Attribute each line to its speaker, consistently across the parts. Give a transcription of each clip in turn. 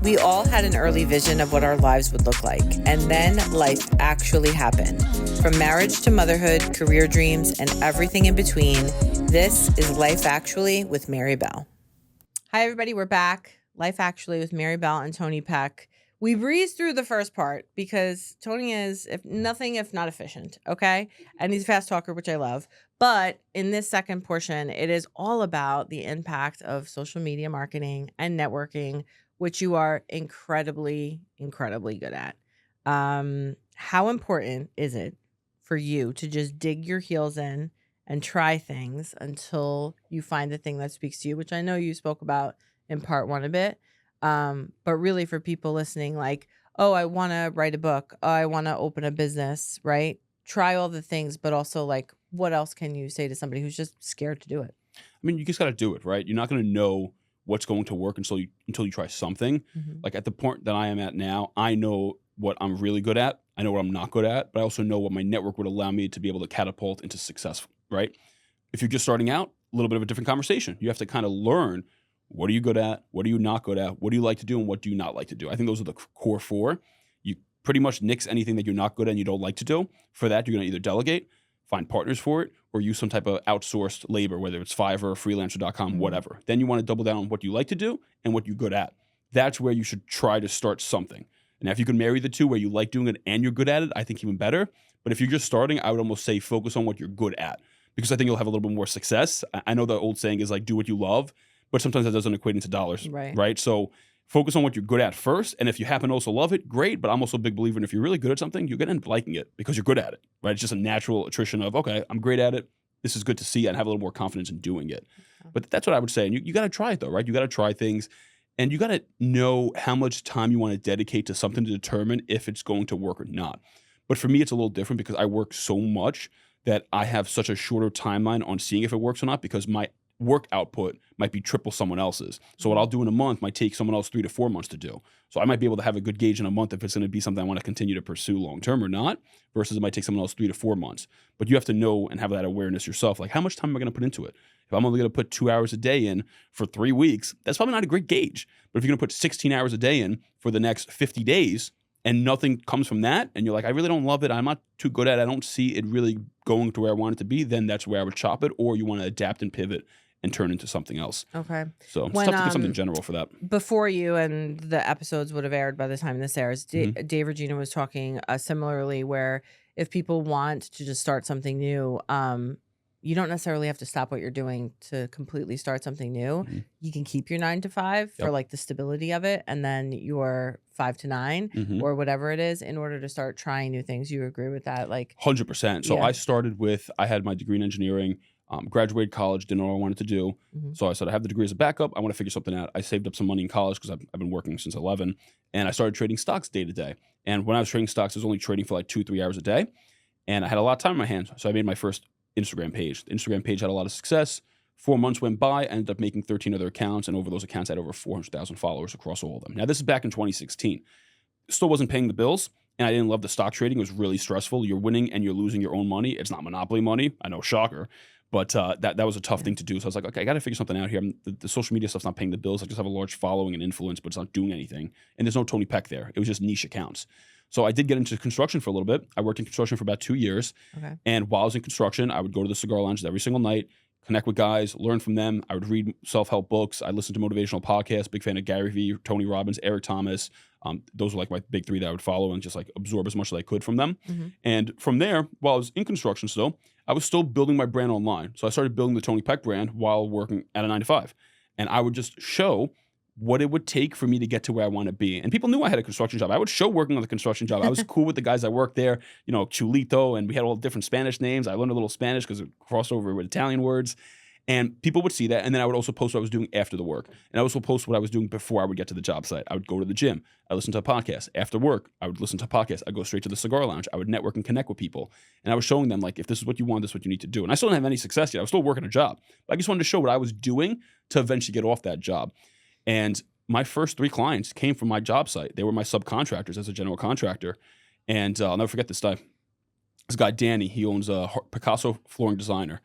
Speaker 1: We all had an early vision of what our lives would look like, and then life actually happened. From marriage to motherhood, career dreams, and everything in between, this is Life Actually with Mary Belle. Hi, everybody. We're back. Life Actually with Mary Belle and Tony Peck. We breezed through the first part because Tony is, if not efficient, okay? And he's a fast talker, which I love. But in this second portion, it is all about the impact of social media marketing and networking, which you are incredibly, incredibly good at. How important is it for you to just dig your heels in and try things until you find the thing that speaks to you, which I know you spoke about in part one a bit. But really for people listening, like, oh, I want to write a book. Oh, I want to open a business, right? Try all the things, but also like, what else can you say to somebody who's just scared to do it?
Speaker 2: I mean, you just got to do it, right? You're not going to know what's going to work until you try something.
Speaker 1: Mm-hmm.
Speaker 2: Like at the point that I am at now, I know what I'm really good at. I know what I'm not good at, but I also know what my network would allow me to be able to catapult into success, right? If you're just starting out, a little bit of a different conversation. You have to kind of learn, what are you good at? What are you not good at? What do you like to do? And what do you not like to do? I think those are the core four. You pretty much nix anything that you're not good at and you don't like to do. For that, you're going to either delegate, find partners for it, or use some type of outsourced labor, whether it's Fiverr, freelancer.com,
Speaker 1: Mm-hmm.
Speaker 2: whatever. Then you want to double down on what you like to do and what you're good at. That's where you should try to start something. And if you can marry the two where you like doing it and you're good at it, I think even better. But if you're just starting, I would almost say focus on what you're good at, because I think you'll have a little bit more success. I know the old saying is like, do what you love, but sometimes that doesn't equate into dollars, right? So focus on what you're good at first. And if you happen to also love it, great. But I'm also a big believer in if you're really good at something, you're going to end up liking it because you're good at it, right? It's just a natural attrition of, okay, I'm great at it. This is good to see and have a little more confidence in doing it. But that's what I would say. And you got to try it though, right? You got to try things and you got to know how much time you want to dedicate to something to determine if it's going to work or not. But for me, it's a little different because I work so much that I have such a shorter timeline on seeing if it works or not because my work output might be triple someone else's. So what I'll do in a month might take someone else 3 to 4 months to do. So I might be able to have a good gauge in a month if it's going to be something I want to continue to pursue long term or not, versus it might take someone else 3 to 4 months. But you have to know and have that awareness yourself. Like, how much time am I going to put into it? If I'm only going to put 2 hours a day in for 3 weeks, that's probably not a great gauge. But if you're going to put 16 hours a day in for the next 50 days and nothing comes from that, and you're like, I really don't love it, I'm not too good at it, I don't see it really going to where I want it to be, then that's where I would chop it. Or you want to adapt and pivot and turn into something else.
Speaker 1: Okay.
Speaker 2: So it's tough to get something general for that.
Speaker 1: Before you, and the episodes would have aired by the time this airs, Dave Regina was talking similarly where if people want to just start something new, you don't necessarily have to stop what you're doing to completely start something new.
Speaker 2: Mm-hmm.
Speaker 1: You can keep your 9 to 5 for like the stability of it, and then your 5 to 9 or whatever it is in order to start trying new things. You agree with that? Like
Speaker 2: 100%. So I started with, I had my degree in engineering, graduated college, didn't know what I wanted to do. So I said, I have the degree as a backup. I want to figure something out. I saved up some money in college because I've been working since 11, and I started trading stocks day to day. And when I was trading stocks, I was only trading for like 2-3 hours a day. And I had a lot of time in my hands. So I made my first Instagram page. The Instagram page had a lot of success. 4 months went by, I ended up making 13 other accounts. And over those accounts, I had over 400,000 followers across all of them. Now, this is back in 2016. Still wasn't paying the bills. And I didn't love the stock trading. It was really stressful. You're winning and you're losing your own money. It's not monopoly money. I know, shocker. But that was a tough thing to do. So I was like, okay, I got to figure something out here. The social media stuff's not paying the bills. I just have a large following and influence, but it's not doing anything. And there's no Tony Peck there. It was just niche accounts. So I did get into construction for a little bit. I worked in construction for about 2 years.
Speaker 1: Okay.
Speaker 2: And while I was in construction, I would go to the cigar lounges every single night, connect with guys, learn from them. I would read self-help books. I listened to motivational podcasts. Big fan of Gary Vee, Tony Robbins, Eric Thomas. Those were like my big 3 that I would follow and just like absorb as much as I could from them. And from there, while I was in construction still, I was still building my brand online. So I started building the Tony Peck brand while working at a 9 to 5. And I would just show what it would take for me to get to where I want to be. And people knew I had a construction job. I would show working on the construction job. I was cool with the guys that worked there, you know, Chulito, and we had all different Spanish names. I learned a little Spanish because it crossed over with Italian words. And people would see that. And then I would also post what I was doing after the work. And I also post what I was doing before I would get to the job site. I would go to the gym. I listened to a podcast. After work, I would listen to a podcast. I'd go straight to the cigar lounge. I would network and connect with people. And I was showing them, like, if this is what you want, this is what you need to do. And I still didn't have any success yet. I was still working a job. But I just wanted to show what I was doing to eventually get off that job. And my first 3 clients came from my job site. They were my subcontractors as a general contractor. And I'll never forget this guy. This guy, Danny, he owns a Picasso flooring designer.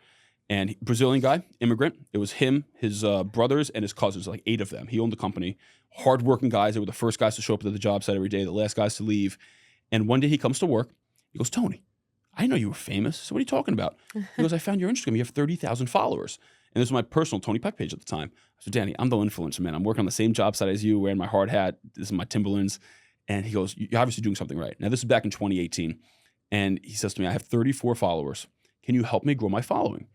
Speaker 2: And Brazilian guy, immigrant. It was him, his brothers, and his cousins, like 8 of them. He owned the company. hardworking guys. They were the first guys to show up at the job site every day, the last guys to leave. And one day he comes to work. He goes, Tony, I know you were famous. So what are you talking about? He goes, I found your Instagram. You have 30,000 followers. And this was my personal Tony Peck page at the time. I said, Danny, I'm the influencer, man. I'm working on the same job site as you, wearing my hard hat. This is my Timberlands. And he goes, you're obviously doing something right. Now, this is back in 2018. And he says to me, I have 34 followers. Can you help me grow my following?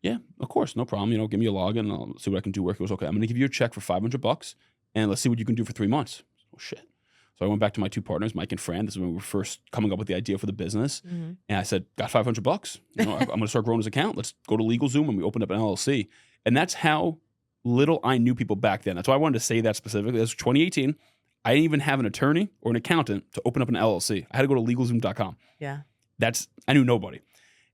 Speaker 2: Yeah, of course. No problem. Give me a login and I'll see what I can do. Work. He goes, okay, I'm going to give you a check for $500 and let's see what you can do for 3 months. Oh, shit. So I went back to my two partners, Mike and Fran. This is when we were first coming up with the idea for the business. And I said, got $500. I'm going to start growing his account. Let's go to LegalZoom. And we opened up an LLC. And that's how little I knew people back then. That's why I wanted to say that specifically. That's 2018. I didn't even have an attorney or an accountant to open up an LLC. I had to go to LegalZoom.com.
Speaker 1: Yeah.
Speaker 2: I knew nobody.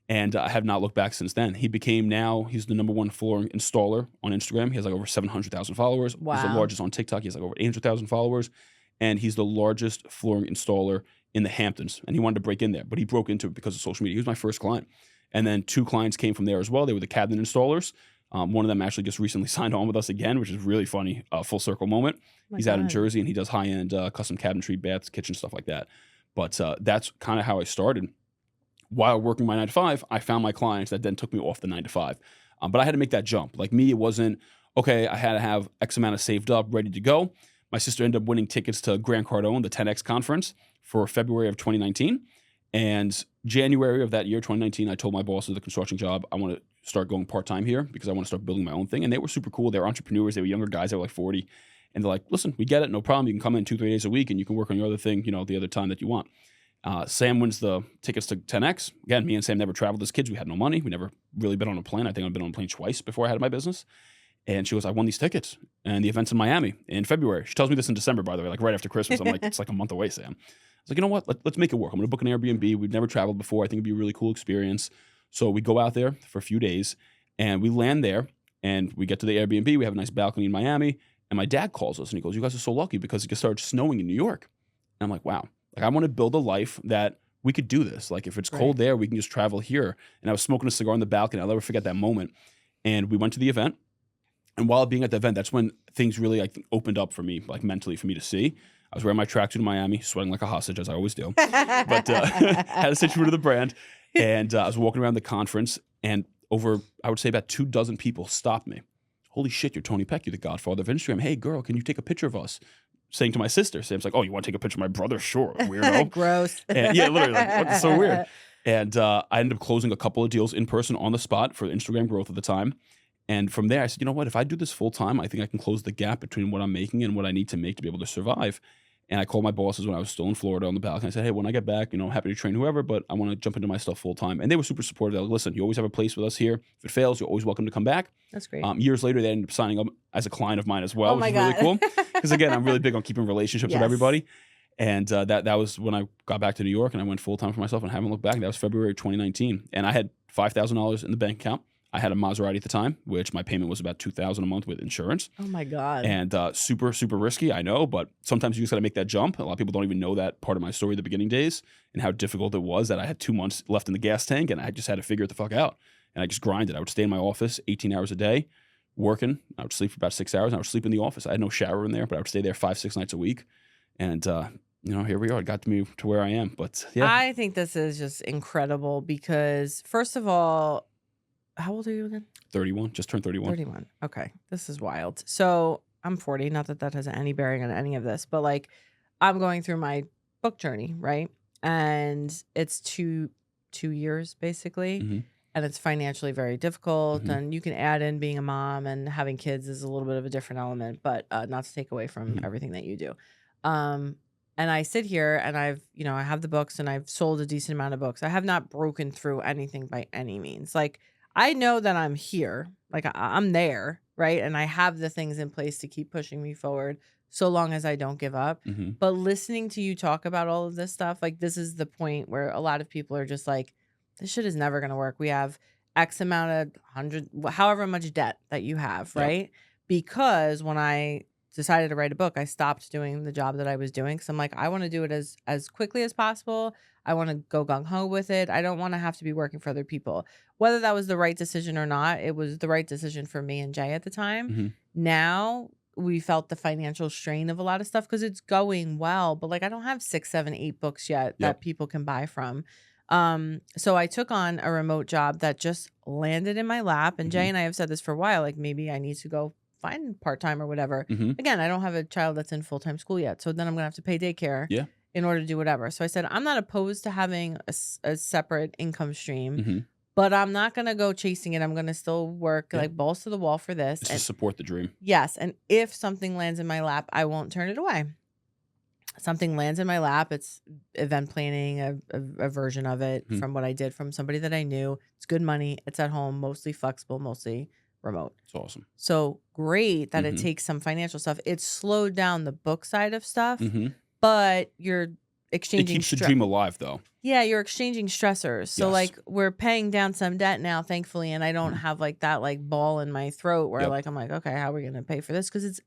Speaker 2: And I have not looked back since then. He's the #1 flooring installer on Instagram. He has like over 700,000 followers.
Speaker 1: Wow.
Speaker 2: He's the largest on TikTok. He has like over 800,000 followers. And he's the largest flooring installer in the Hamptons. And he wanted to break in there, but he broke into it because of social media. He was my first client. And then 2 clients came from there as well. They were the cabinet installers. One of them actually just recently signed on with us again, which is really funny, full circle moment. He's out in Jersey and he does high-end custom cabinetry, baths, kitchen, stuff like that. But that's kind of how I started. While working my 9 to 5, I found my clients that then took me off the 9 to 5. But I had to make that jump. Like me, it wasn't, okay, I had to have X amount of saved up, ready to go. My sister ended up winning tickets to Grant Cardone, the 10X conference, for February of 2019. And January of that year, 2019, I told my boss of the construction job, I want to start going part-time here because I want to start building my own thing. And they were super cool. They were entrepreneurs. They were younger guys. They were like 40. And they're like, listen, we get it. No problem. You can come in 2-3 days a week and you can work on your other thing, the other time that you want. Sam wins the tickets to 10X. Again, me and Sam never traveled as kids. We had no money. We never really been on a plane. I think I've been on a plane twice before I had my business. And she goes, I won these tickets. And the event's in Miami in February. She tells me this in December, by the way, like right after Christmas. I'm like, it's like a month away, Sam. I was like, you know what? Let's make it work. I'm going to book an Airbnb. We've never traveled before. I think it'd be a really cool experience. So we go out there for a few days and we land there and we get to the Airbnb. We have a nice balcony in Miami. And my dad calls us and he goes, you guys are so lucky because it just started snowing in New York. And I'm like, wow. Like I want to build a life that we could do this. Like if it's cold there, we can just travel here. And I was smoking a cigar on the balcony. I'll never forget that moment. And we went to the event. And while being at the event, that's when things really opened up for me, like mentally for me to see. I was wearing my tracksuit in Miami, sweating like a hostage, as I always do. But had to stay true to the brand. And I was walking around the conference and over, I would say about 24 people stopped me. Holy shit, you're Tony Peck. You're the godfather of Instagram. Hey, girl, can you take a picture of us? Saying to my sister, Sam's like, oh, you want to take a picture of my brother? Sure, weirdo.
Speaker 1: Gross.
Speaker 2: And, yeah, literally, like, what's so weird? And I ended up closing a couple of deals in person on the spot for Instagram growth at the time. And from there, I said, you know what? If I do this full time, I think I can close the gap between what I'm making and what I need to make to be able to survive. And I called my bosses when I was still in Florida on the balcony. I said, hey, when I get back, I'm happy to train whoever, but I want to jump into my stuff full time. And they were super supportive. They're like, listen, you always have a place with us here. If it fails, you're always welcome to come back.
Speaker 1: That's great.
Speaker 2: Years later, they ended up signing up as a client of mine as well,
Speaker 1: Oh
Speaker 2: which is really cool. Because again, I'm really big on keeping relationships with everybody. And that was when I got back to New York and I went full time for myself and haven't looked back. That was February 2019. And I had $5,000 in the bank account. I had a Maserati at the time, which my payment was about $2,000 a month with insurance.
Speaker 1: Oh my God.
Speaker 2: And super, super risky, I know, but sometimes you just got to make that jump. A lot of people don't even know that part of my story, the beginning days, and how difficult it was that I had 2 months left in the gas tank and I just had to figure it the fuck out. And I just grinded. I would stay in my office 18 hours a day working. I would sleep for about 6 hours and I would sleep in the office. I had no shower in there, but I would stay there 5-6 nights a week. And, here we are. It got me to where I am. But yeah.
Speaker 1: I think this is just incredible because, first of all, how old are you again?
Speaker 2: 31. Just turned 31.
Speaker 1: 31. Okay. This is wild. So I'm 40. Not that that has any bearing on any of this, but I'm going through my book journey, right? And it's two years basically.
Speaker 2: Mm-hmm.
Speaker 1: And it's financially very difficult.
Speaker 2: Mm-hmm.
Speaker 1: And you can add in being a mom and having kids is a little bit of a different element, but not to take away from everything that you do. And I sit here and I have the books and I've sold a decent amount of books. I have not broken through anything by any means. I know that I'm here, I'm there, right? And I have the things in place to keep pushing me forward so long as I don't give up.
Speaker 2: Mm-hmm.
Speaker 1: But listening to you talk about all of this stuff, this is the point where a lot of people are just like, this shit is never going to work. We have X amount of however much debt that you have, right? Yep. Because when I decided to write a book, I stopped doing the job that I was doing. Cause I'm like, I want to do it as quickly as possible. I want to go gung-ho with it. I don't want to have to be working for other people. Whether that was the right decision or not, it was the right decision for me and Jay at the time.
Speaker 2: Mm-hmm.
Speaker 1: Now, we felt the financial strain of a lot of stuff because it's going well, but like I don't have 6, 7, 8 books yet that people can buy from. So I took on a remote job that just landed in my lap. And Jay and I have said this for a while, like maybe I need to go find part-time or whatever. Again, I don't have a child that's in full-time school yet. So then I'm gonna have to pay daycare in order to do whatever. So I said, I'm not opposed to having a separate income stream, but I'm not gonna go chasing it. I'm gonna still work like balls to the wall for this.
Speaker 2: Just to support the dream.
Speaker 1: Yes. And if something lands in my lap, I won't turn it away. Something lands in my lap. It's event planning, a version of it from what I did from somebody that I knew. It's good money. It's at home, mostly flexible, mostly remote.
Speaker 2: It's awesome.
Speaker 1: So great that it takes some financial stuff. It's slowed down the book side of stuff, but you're exchanging.
Speaker 2: It keeps the dream alive, though.
Speaker 1: Yeah, you're exchanging stressors. So like we're paying down some debt now, thankfully, and I don't have like that like ball in my throat where like I'm like, okay, how are we gonna pay for this? Because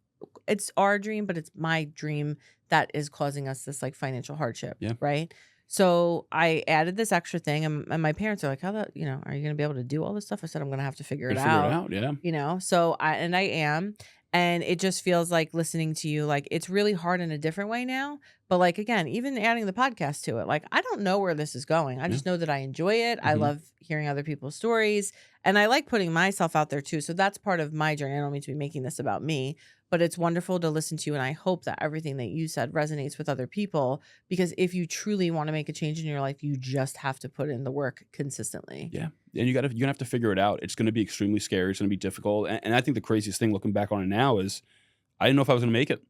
Speaker 1: it's our dream, but it's my dream that is causing us this like financial hardship, right? So I added this extra thing, and my parents are like, "How that? Are you going to be able to do all this stuff?" I said, "I'm going to have to figure it out."
Speaker 2: Yeah.
Speaker 1: So I am, and it just feels like listening to you, like it's really hard in a different way now. But like again, even adding the podcast to it, like I don't know where this is going. I just know that I enjoy it. I love hearing other people's stories, and I like putting myself out there too. So that's part of my journey. I don't mean to be making this about me, but it's wonderful to listen to. And I hope that everything that you said resonates with other people, because if you truly want to make a change in your life, you just have to put in the work consistently.
Speaker 2: Yeah. And you're going to have to figure it out. It's going to be extremely scary. It's going to be difficult. And I think the craziest thing looking back on it now is I didn't know if I was going to make it.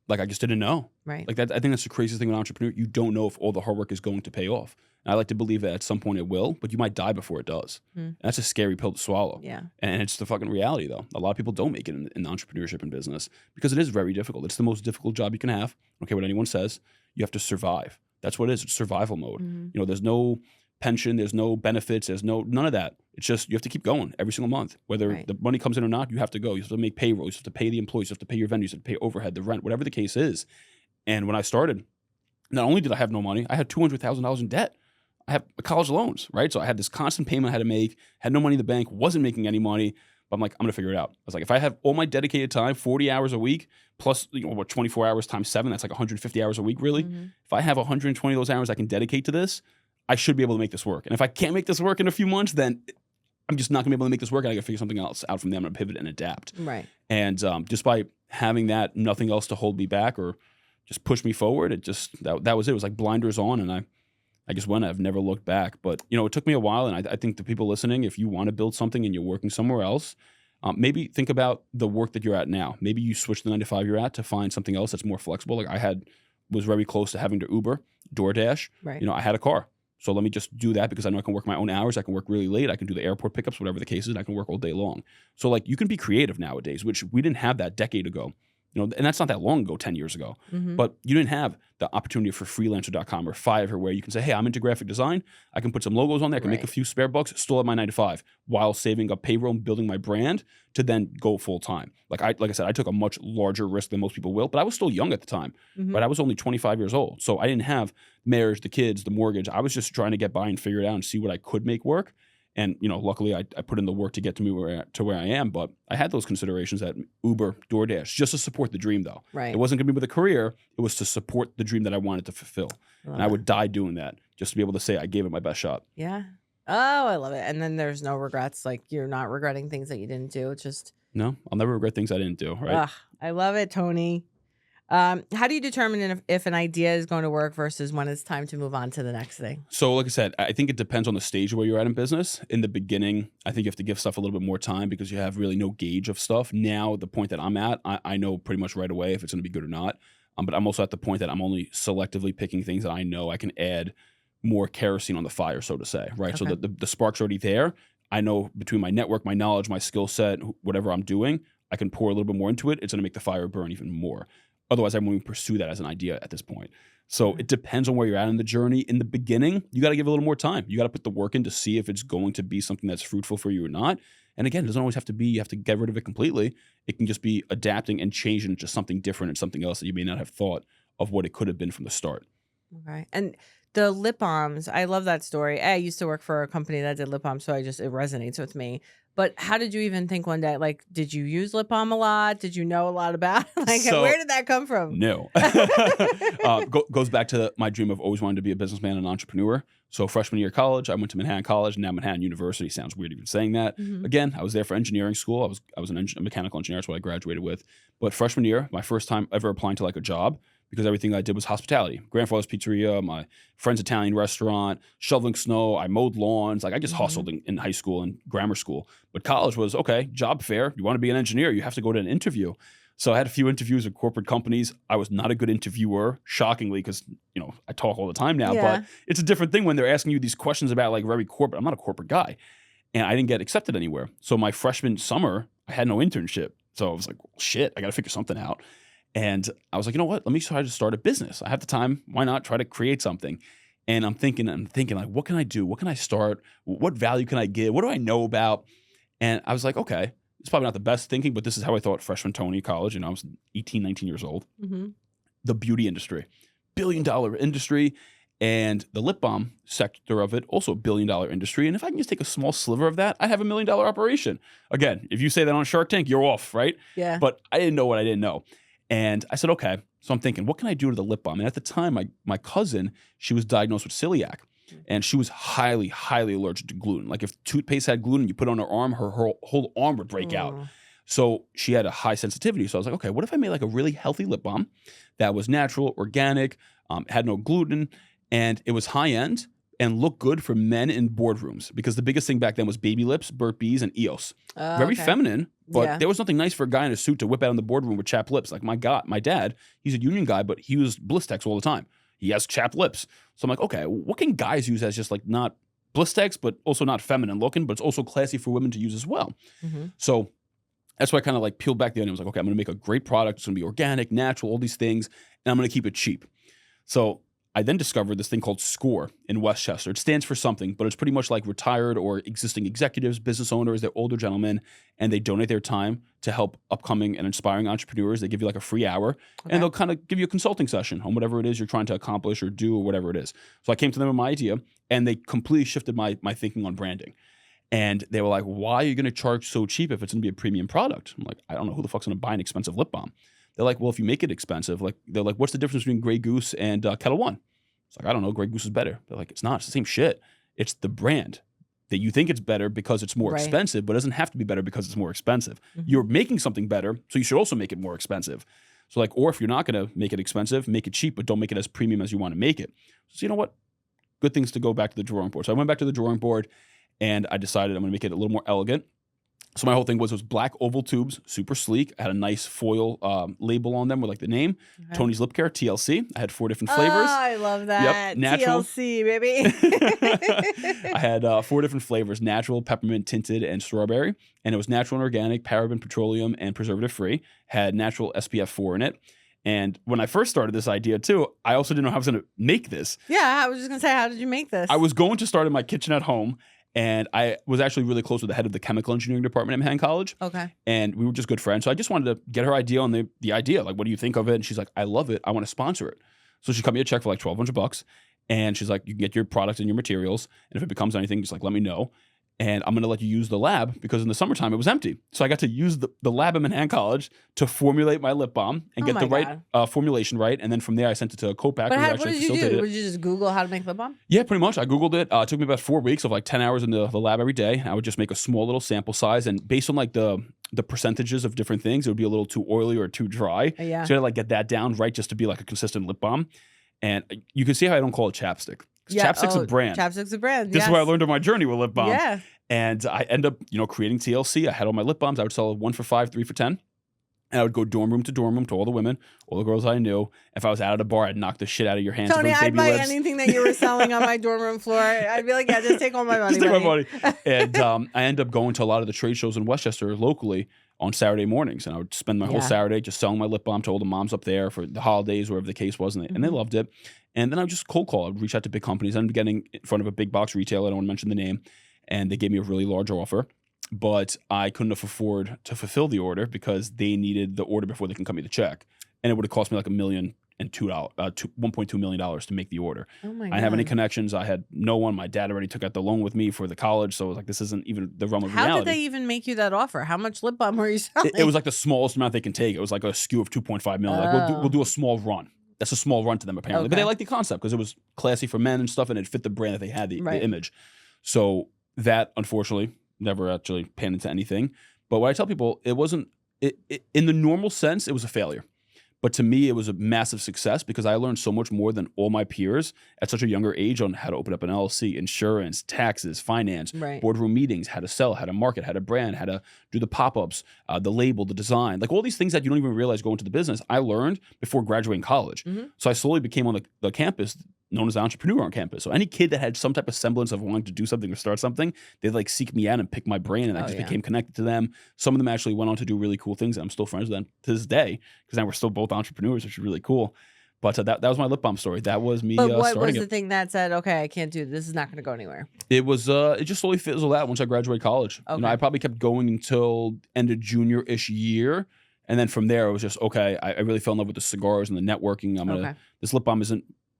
Speaker 2: Like, I just didn't know.
Speaker 1: Right.
Speaker 2: Like that. I think that's the craziest thing with an entrepreneur. You don't know if all the hard work is going to pay off. And I like to believe that at some point it will, but you might die before it does. And that's a scary pill to swallow.
Speaker 1: Yeah.
Speaker 2: And it's the fucking reality, though. A lot of people don't make it in entrepreneurship and business because it is very difficult. It's the most difficult job you can have. I don't care what anyone says. You have to survive. That's what it is. It's survival mode. There's no pension. There's no benefits. There's none of that. It's just you have to keep going every single month. Whether the money comes in or not, you have to go. You have to make payroll. You have to pay the employees. You have to pay your vendors. You have to pay overhead, the rent, whatever the case is. And when I started, not only did I have no money, I had $200,000 in debt. I have college loans, right? So I had this constant payment I had to make, had no money in the bank, wasn't making any money. But I'm like, I'm going to figure it out. I was like, if I have all my dedicated time, 40 hours a week, plus 24 hours times 7, that's like 150 hours a week, really. If I have 120 of those hours I can dedicate to this, I should be able to make this work. And if I can't make this work in a few months, then I'm just not going to be able to make this work. And I got to figure something else out from there. I'm going to pivot and adapt.
Speaker 1: Right.
Speaker 2: And just by having that, nothing else to hold me back or just push me forward, it just, that was it. It was like blinders on, and I just went. I've never looked back. But, it took me a while, and I think the people listening, if you want to build something and you're working somewhere else, maybe think about the work that you're at now. Maybe you switch the 9 to 5 you're at to find something else that's more flexible. Like was very close to having to Uber, DoorDash.
Speaker 1: Right.
Speaker 2: I had a car. So let me just do that because I know I can work my own hours. I can work really late. I can do the airport pickups, whatever the case is. And I can work all day long. So like you can be creative nowadays, which we didn't have that a decade ago. And that's not that long ago, 10 years ago. But you didn't have the opportunity for freelancer.com or Fiverr where you can say, hey, I'm into graphic design. I can put some logos on there. I can make a few spare bucks, still have my 9 to 5 while saving up payroll and building my brand to then go full time. Like I said, I took a much larger risk than most people will, but I was still young at the time. But I was only 25 years old. So I didn't have marriage, the kids, the mortgage. I was just trying to get by and figure it out and see what I could make work. And, luckily I put in the work to get to me where I am. But I had those considerations at Uber, DoorDash, just to support the dream, though.
Speaker 1: Right.
Speaker 2: It wasn't going to be with a career. It was to support the dream that I wanted to fulfill. And I would die doing that just to be able to say I gave it my best shot.
Speaker 1: Yeah. Oh, I love it. And then there's no regrets. Like you're not regretting things that you didn't do. It's just.
Speaker 2: No, I'll never regret things I didn't do. Right.
Speaker 1: I love it, Tony. How do you determine if an idea is going to work versus when it's time to move on to the next thing?
Speaker 2: So like I said, I think it depends on the stage where you're at in business. In the beginning, I think you have to give stuff a little bit more time because you have really no gauge of stuff. Now, the point that I'm at, I know pretty much right away if it's going to be good or not. But I'm also at the point that I'm only selectively picking things that I know I can add more kerosene on the fire, so to say, right?
Speaker 1: Okay.
Speaker 2: So the spark's already there. I know between my network, my knowledge, my skill set, whatever I'm doing, I can pour a little bit more into it. It's going to make the fire burn even more. Otherwise, I won't even pursue that as an idea at this point. So it depends on where you're at in the journey. In the beginning, you got to give a little more time. You got to put the work in to see if it's going to be something that's fruitful for you or not. And again, it doesn't always have to be you have to get rid of it completely. It can just be adapting and changing into something different and something else that you may not have thought of what it could have been from the start.
Speaker 1: Okay. And the lip balms, I love that story. I used to work for a company that did lip balms, so it resonates with me. But how did you even think one day? Like, did you use lip balm a lot? Did you know a lot about it? Like,
Speaker 2: So-
Speaker 1: where did that come from?
Speaker 2: No. Goes back to my dream of always wanting to be a businessman and entrepreneur. So freshman year of college, I went to Manhattan College, now Manhattan University. Sounds weird even saying that.
Speaker 1: Mhm.
Speaker 2: Again, I was there for engineering school. I was a mechanical engineer. That's what I graduated with. But freshman year, my first time ever applying to like a job, because everything I did was hospitality. Grandfather's Pizzeria, my friend's Italian restaurant, shoveling snow. I mowed lawns. Like I just hustled in high school and grammar school. But college was, okay, job fair. You want to be an engineer, you have to go to an interview. So I had a few interviews with corporate companies. I was not a good interviewer, shockingly, because, I talk all the time now.
Speaker 1: Yeah.
Speaker 2: But it's a different thing when they're asking you these questions about like very corporate. I'm not a corporate guy. And I didn't get accepted anywhere. So my freshman summer, I had no internship. So I was like, well, shit, I got to figure something out. And I was like, you know what? Let me try to start a business. I have the time. Why not try to create something? And I'm thinking like, what can I do? What can I start? What value can I give? What do I know about? And I was like, okay, it's probably not the best thinking, but this is how I thought freshman Tony college. I was 18, 19 years old.
Speaker 1: Mm-hmm.
Speaker 2: The beauty industry, $1 billion industry. And the lip balm sector of it, also a $1 billion industry. And if I can just take a small sliver of that, I have $1 million operation. Again, if you say that on Shark Tank, you're off, right?
Speaker 1: Yeah.
Speaker 2: But I didn't know what I didn't know. And I said, okay. So I'm thinking, what can I do to the lip balm? And at the time, my cousin, she was diagnosed with celiac. And she was highly, highly allergic to gluten. Like if toothpaste had gluten, you put it on her arm, her whole arm would break out. So she had a high sensitivity. So I was like, okay, what if I made like a really healthy lip balm that was natural, organic, had no gluten, and it was high end and looked good for men in boardrooms? Because the biggest thing back then was baby lips, Burt's Bees, and EOS. Very
Speaker 1: Okay.
Speaker 2: feminine, but
Speaker 1: Yeah.
Speaker 2: there was nothing nice for a guy in a suit to whip out in the boardroom with chapped lips. Like my dad, he's a union guy, but he used Blistex all the time. He has chapped lips. So I'm like, okay, what can guys use as just like not Blistex, but also not feminine looking, but it's also classy for women to use as well.
Speaker 1: Mm-hmm.
Speaker 2: So that's why I kind of like peeled back the onion. I was like, okay, I'm going to make a great product. It's going to be organic, natural, all these things, and I'm going to keep it cheap. So I then discovered this thing called SCORE in Westchester. It stands for something, but it's pretty much like retired or existing executives, business owners. They're older gentlemen, and they donate their time to help upcoming and inspiring entrepreneurs. They give you like a free hour, and they'll kind of give you a consulting session on whatever it is you're trying to accomplish or do or whatever it is. So I came to them with my idea, and they completely shifted my thinking on branding. And they were like, why are you going to charge so cheap if it's going to be a premium product? I'm like, I don't know who the fuck's going to buy an expensive lip balm. They're like, well, if you make it expensive, they're like, what's the difference between Grey Goose and Kettle One? It's like, I don't know, Grey Goose is better. They're like, it's not. It's the same shit. It's the brand that you think it's better because it's more expensive, but it doesn't have to be better because it's more expensive.
Speaker 1: Mm-hmm.
Speaker 2: You're making something better, so you should also make it more expensive. So like, or if you're not going to make it expensive, make it cheap, but don't make it as premium as you want to make it. So you know what? Good things to go back to the drawing board. So I went back to the drawing board, and I decided I'm going to make it a little more elegant. So my whole thing was it was black oval tubes, super sleek. I had a nice foil label on them with like the name, Tony's Lip Care, TLC. I had 4 different flavors.
Speaker 1: Oh, I love that.
Speaker 2: Yep, natural.
Speaker 1: TLC, baby.
Speaker 2: I had 4 different flavors, natural, peppermint, tinted, and strawberry. And it was natural and organic, paraben, petroleum, and preservative-free. Had natural SPF 4 in it. And when I first started this idea too, I also didn't know how I was going to make this.
Speaker 1: Yeah, I was just going to say, how did you make this?
Speaker 2: I was going to start in my kitchen at home. And I was actually really close with the head of the chemical engineering department at Manhattan College.
Speaker 1: Okay.
Speaker 2: And we were just good friends. So I just wanted to get her idea on the idea. Like, what do you think of it? And she's like, I love it. I want to sponsor it. So she cut me a check for like $1,200. And she's like, you can get your products and your materials. And if it becomes anything, just like, let me know. And I'm going to let you use the lab because in the summertime it was empty. So I got to use the lab at Manhattan College to formulate my lip balm and get the right formulation right. And then from there I sent it to a co-packer.
Speaker 1: But what did you do? Would you just Google how to make lip balm?
Speaker 2: Yeah, pretty much. I Googled it. It took me about 4 weeks of like 10 hours in the lab every day. I would just make a small little sample size. And based on like the percentages of different things, it would be a little too oily or too dry.
Speaker 1: Yeah.
Speaker 2: So I had to like get that down right just to be like a consistent lip balm. And you can see how I don't call it chapstick. Chapstick's a brand.
Speaker 1: Chapstick's a brand.
Speaker 2: This is what I learned on my journey with lip balm.
Speaker 1: Yeah.
Speaker 2: And I end up, creating TLC. I had all my lip balms. I would sell 1 for $5, 3 for $10. And I would go dorm room to all the women, all the girls I knew. If I was out at a bar, I'd knock the shit out of your hands.
Speaker 1: Tony,
Speaker 2: with those
Speaker 1: I'd
Speaker 2: baby
Speaker 1: buy
Speaker 2: lips.
Speaker 1: anything that you were selling on my dorm room floor. I'd be like, yeah, just take all my money.
Speaker 2: Just take my money. And I end up going to a lot of the trade shows in Westchester locally on Saturday mornings. And I would spend my whole Saturday just selling my lip balm to all the moms up there for the holidays, wherever the case was. And they loved it. And then I would just cold call. I would reach out to big companies. I ended up getting in front of a big box retailer. I don't want to mention the name. And they gave me a really large offer. But I couldn't afford to fulfill the order because they needed the order before they can cut me the check. And it would have cost me like $1 million and $1.2 million to make the order.
Speaker 1: Oh my
Speaker 2: I
Speaker 1: God.
Speaker 2: didn't have any connections. I had no one. My dad already took out the loan with me for the college. So it was like, this isn't even the realm of
Speaker 1: How
Speaker 2: reality.
Speaker 1: did they even make you that offer? How much lip balm were you selling?
Speaker 2: It was like the smallest amount they can take. It was like a SKU of 2.5 million. Like we'll do a small run. That's a small run to them apparently. But they liked the concept because it was classy for men and stuff, and it fit the brand that they had, the image. So that unfortunately never actually panned into anything. But what I tell people, it wasn't in the normal sense, it was a failure. But to me, it was a massive success because I learned so much more than all my peers at such a younger age on how to open up an LLC, insurance, taxes, finance, boardroom meetings, how to sell, how to market, how to brand, how to do the pop-ups, the label, the design, like all these things that you don't even realize go into the business. I learned before graduating college. So I slowly became on the campus known as the Entrepreneurial on campus. So any kid that had some type of semblance of wanting to do something or start something, they'd like seek me out and pick my brain, and I just became connected to them. Some of them actually went on to do really cool things, and I'm still friends with them to this day because now we're still both entrepreneurs, which is really cool. But that was my lip balm story. That was me.
Speaker 1: But what
Speaker 2: starting
Speaker 1: was the thing that said, okay, I can't do this? This is not going to go anywhere.
Speaker 2: It was it just slowly fizzled out once I graduated college.
Speaker 1: Okay.
Speaker 2: You know, I probably kept going until end of junior-ish year. And then from there, it was just, okay, I really fell in love with the cigars and the networking. This lip balm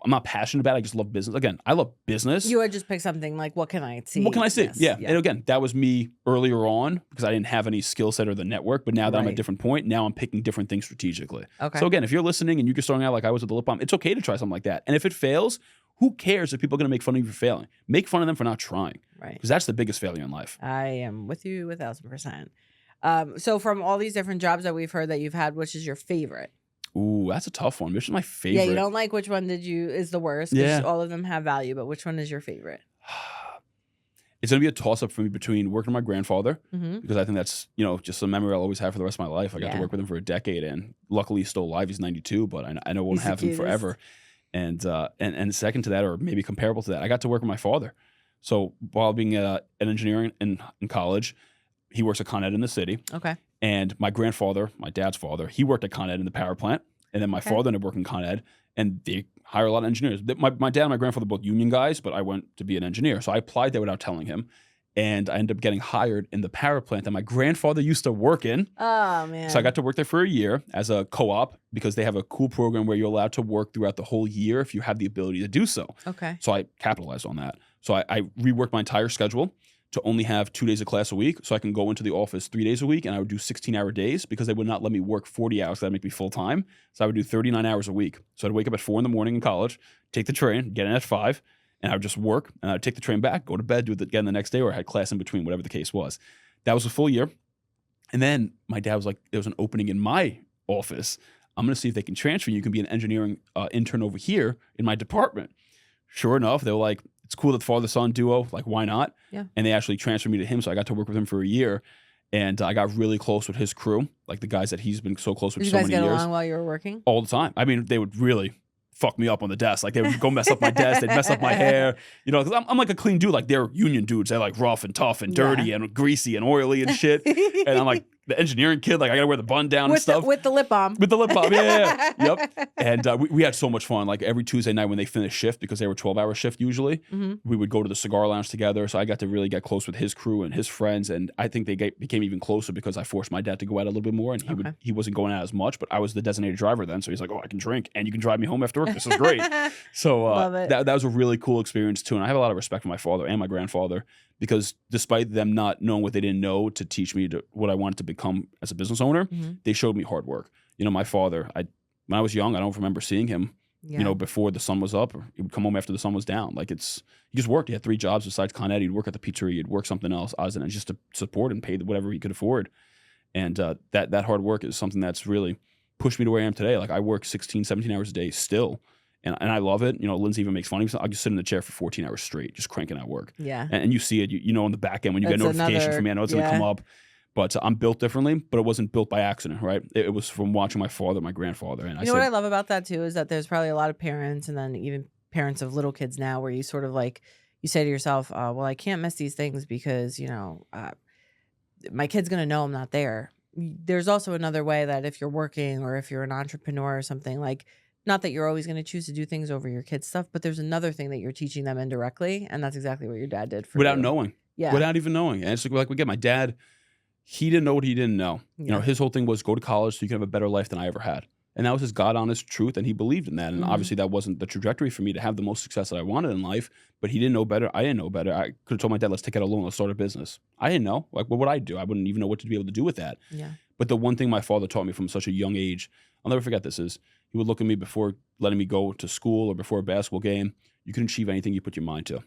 Speaker 2: I'm not passionate about it. I just love business. Again, I love business.
Speaker 1: You had just picked something like, what can I see?
Speaker 2: What can I see?
Speaker 1: Yes.
Speaker 2: Yeah. And again, that was me earlier on because I didn't have any skill set or the network. But now that I'm at a different point, now I'm picking different things strategically. Okay. So again, if you're listening and you're starting out like I was with the lip balm, it's okay to try something like that. And if it fails, who cares if people are going to make fun of you for failing? Make fun of them for not trying. Right. Because that's the biggest failure in life.
Speaker 1: I am with you 1,000%. So from all these different jobs that we've heard that you've had, which is your favorite?
Speaker 2: Ooh, that's a tough one. Which is my favorite?
Speaker 1: Yeah, you don't like which one is the worst. Yeah. All of them have value, but which one is your favorite?
Speaker 2: It's going to be a toss-up for me between working with my grandfather, because I think that's, just a memory I'll always have for the rest of my life. I got to work with him for a decade, and luckily he's still alive. He's 92, but I know I won't have him forever. And second to that, or maybe comparable to that, I got to work with my father. So while being an engineer in college, he works at Con Ed in the city. Okay. And my grandfather, my dad's father, he worked at Con Ed in the power plant. And then my father ended up working Con Ed, and they hire a lot of engineers. My dad and my grandfather both union guys, but I went to be an engineer. So I applied there without telling him. And I ended up getting hired in the power plant that my grandfather used to work in. Oh, man. So I got to work there for a year as a co-op because they have a cool program where you're allowed to work throughout the whole year if you have the ability to do so. Okay. So I capitalized on that. So I reworked my entire schedule to only have 2 days of class a week, so I can go into the office 3 days a week, and I would do 16-hour days because they would not let me work 40 hours. That'd make me full-time. So I would do 39 hours a week. So I'd wake up at 4 a.m. in college, take the train, get in at 5, and I would just work, and I'd take the train back, go to bed, do it again the next day, or I had class in between, whatever the case was. That was a full year. And then my dad was like, there was an opening in my office. I'm going to see if they can transfer you. You can be an engineering intern over here in my department. Sure enough, they were like, it's cool that father-son duo, like, why not? Yeah. And they actually transferred me to him, so I got to work with him for a year, and I got really close with his crew, like the guys that he's been so close with so many years. Did you guys get along while you were working? All the time. I mean, they would really fuck me up on the desk. Like, they would go mess up my desk, they'd mess up my hair, because I'm like a clean dude. Like, they're union dudes. They're like rough and tough and dirty and greasy and oily and shit. And I'm like the engineering kid, like I gotta wear the bun down and stuff. With the lip balm. With the lip balm, yeah. Yep. And we had so much fun. Like every Tuesday night when they finished shift, because they were 12-hour shift usually, we would go to the cigar lounge together. So I got to really get close with his crew and his friends. And I think they became even closer because I forced my dad to go out a little bit more, and he wasn't going out as much, but I was the designated driver then. So he's like, oh, I can drink and you can drive me home after work. This is great. So that was a really cool experience too. And I have a lot of respect for my father and my grandfather, because despite them not knowing what they didn't know to teach me what I wanted to become as a business owner, they showed me hard work. My father, when I was young, I don't remember seeing him, before the sun was up, or he would come home after the sun was down. Like he just worked. He had 3 jobs besides Con Ed. He'd work at the pizzeria. He'd work something else, and just to support and pay whatever he could afford. And that hard work is something that's really pushed me to where I am today. Like I work 16, 17 hours a day still. And I love it. Lindsay even makes fun of me. I just sit in the chair for 14 hours straight, just cranking out work. Yeah. And you see it, on the back end when you get a notification from me, I know it's going to come up. But I'm built differently, but it wasn't built by accident, right? It was from watching my father, my grandfather. And what I love about that too is that there's probably a lot of parents, and then even parents of little kids now, where you sort of like, you say to yourself, well, I can't miss these things because, my kid's going to know I'm not there. There's also another way that if you're working or if you're an entrepreneur or something, like, not that you're always going to choose to do things over your kids' stuff, but there's another thing that you're teaching them indirectly, and that's exactly what your dad did for you. Without knowing. Yeah. Without even knowing. And it's like my dad, he didn't know what he didn't know. Yeah. His whole thing was go to college so you can have a better life than I ever had. And that was his God honest truth, and he believed in that. And obviously that wasn't the trajectory for me to have the most success that I wanted in life, but he didn't know better. I didn't know better. I could have told my dad, let's take out a loan, let's start a business. I didn't know. Like, what would I do? I wouldn't even know what to be able to do with that.
Speaker 1: Yeah.
Speaker 2: But the one thing my father taught me from such a young age, I'll never forget this, is he would look at me before letting me go to school or before a basketball game. You can achieve anything you put your mind to.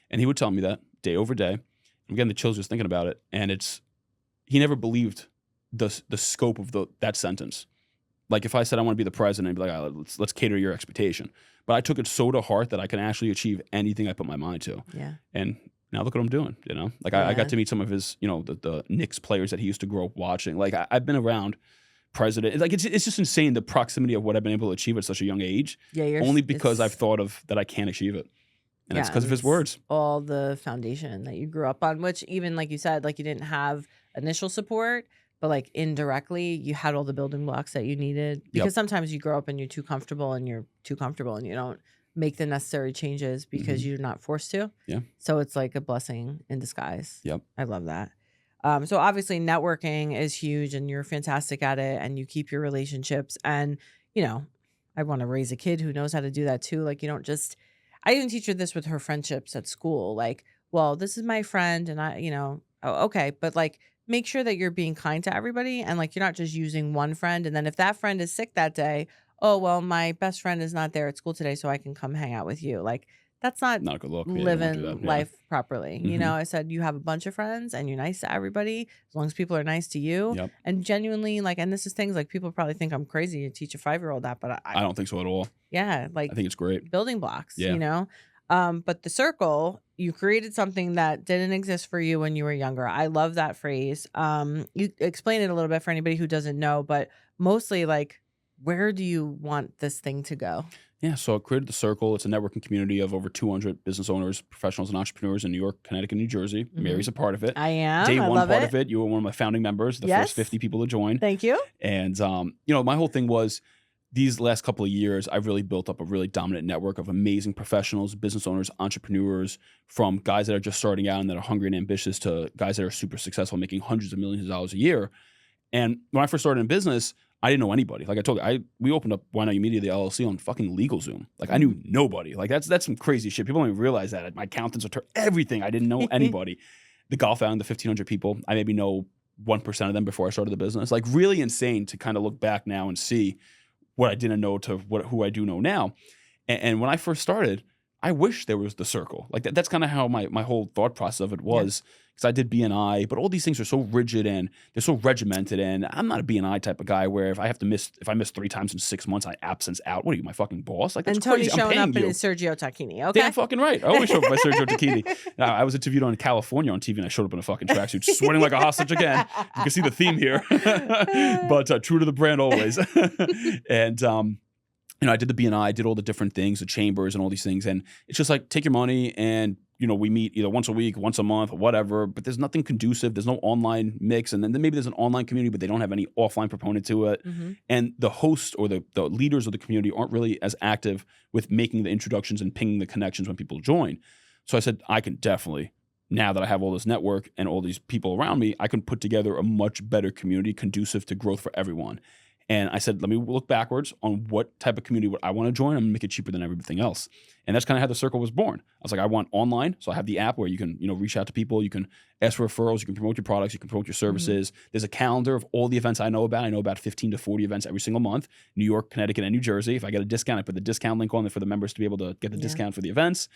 Speaker 2: And he would tell me that day over day. I'm getting the chills just thinking about it. And he never believed the scope of that sentence. Like if I said I want to be the president, I'd be like, all right, let's cater to your expectation. But I took it so to heart that I can actually achieve anything I put my mind to.
Speaker 1: Yeah.
Speaker 2: And now look what I'm doing, you know? Like I got to meet some of his, the Knicks players that he used to grow up watching. Like I've been around president. Like it's just insane, the proximity of what I've been able to achieve at such a young age.
Speaker 1: Yeah.
Speaker 2: Only because I've thought of that I can't achieve it. And it's because of his words.
Speaker 1: All the foundation that you grew up on, which even like you said, like you didn't have initial support, but like indirectly you had all the building blocks that you needed. Because sometimes you grow up and you're too comfortable and you don't make the necessary changes because you're not forced to.
Speaker 2: Yeah.
Speaker 1: So it's like a blessing in disguise.
Speaker 2: Yep.
Speaker 1: I love that. So obviously networking is huge and you're fantastic at it and you keep your relationships. And, I want to raise a kid who knows how to do that too. Like I even teach her this with her friendships at school. Like, well, this is my friend and okay. But like, make sure that you're being kind to everybody and like, you're not just using one friend. And then if that friend is sick that day, oh, well, my best friend is not there at school today, so I can come hang out with you. Like, that's not
Speaker 2: a good look.
Speaker 1: Living life properly. I said you have a bunch of friends and you're nice to everybody as long as people are nice to you.
Speaker 2: Yep.
Speaker 1: And genuinely, like, and this is things like people probably think I'm crazy to teach a 5-year-old that, but
Speaker 2: I don't think so at all.
Speaker 1: Yeah. Like,
Speaker 2: I think it's great.
Speaker 1: Building blocks, But the circle, you created something that didn't exist for you when you were younger. I love that phrase. You explain it a little bit for anybody who doesn't know, but mostly like, where do you want this thing to go?
Speaker 2: Yeah, so I created the Circle. It's a networking community of over 200 business owners, professionals, and entrepreneurs in New York, Connecticut, New Jersey. Mary's a part of it.
Speaker 1: I am.
Speaker 2: Day
Speaker 1: I
Speaker 2: one
Speaker 1: love
Speaker 2: part
Speaker 1: it.
Speaker 2: of it. You were one of my founding members, the first 50 people to join.
Speaker 1: Thank you.
Speaker 2: And, my whole thing was these last couple of years, I've really built up a really dominant network of amazing professionals, business owners, entrepreneurs, from guys that are just starting out and that are hungry and ambitious to guys that are super successful, making hundreds of millions of dollars a year. And when I first started in business, I didn't know anybody. Like I told you, we opened up Why Not You Media, the LLC, on fucking LegalZoom. Like I knew nobody. Like that's some crazy shit. People don't even realize that. My accountants would everything. I didn't know anybody. The Golf Island, the 1,500 people, I maybe know 1% of them before I started the business. Like really insane to kind of look back now and see what I didn't know to who I do know now. And when I first started, I wish there was the Circle. Like that's kind of how my whole thought process of it was. Because I did BNI, but all these things are so rigid and they're so regimented. And I'm not a BNI type of guy where if I miss 3 times in 6 months, I absence out. What are you, my fucking boss? Like that's
Speaker 1: and Tony's
Speaker 2: crazy.
Speaker 1: showing up
Speaker 2: you.
Speaker 1: in his Sergio Tacchini. Okay,
Speaker 2: damn fucking right. I always show up in my Sergio Tacchini. I was interviewed on California on TV, and I showed up in a fucking tracksuit, sweating like a hostage again. You can see the theme here, but true to the brand always. And I did the BNI, I did all the different things, the chambers and all these things. And it's just like, take your money and, we meet either once a week, once a month, or whatever, but there's nothing conducive. There's no online mix. And then maybe there's an online community, but they don't have any offline proponent to it. And the host or the leaders of the community aren't really as active with making the introductions and pinging the connections when people join. So I said, I can definitely, now that I have all this network and all these people around me, I can put together a much better community conducive to growth for everyone. And I said, let me look backwards on what type of community would I want to join. I'm going to make it cheaper than everything else. And that's kind of how the Circle was born. I was like, I want online. So I have the app where you can, reach out to people. You can ask for referrals. You can promote your products. You can promote your services. There's a calendar of all the events I know about. I know about 15 to 40 events every single month. New York, Connecticut, and New Jersey. If I get a discount, I put the discount link on there for the members to be able to get the discount for the events.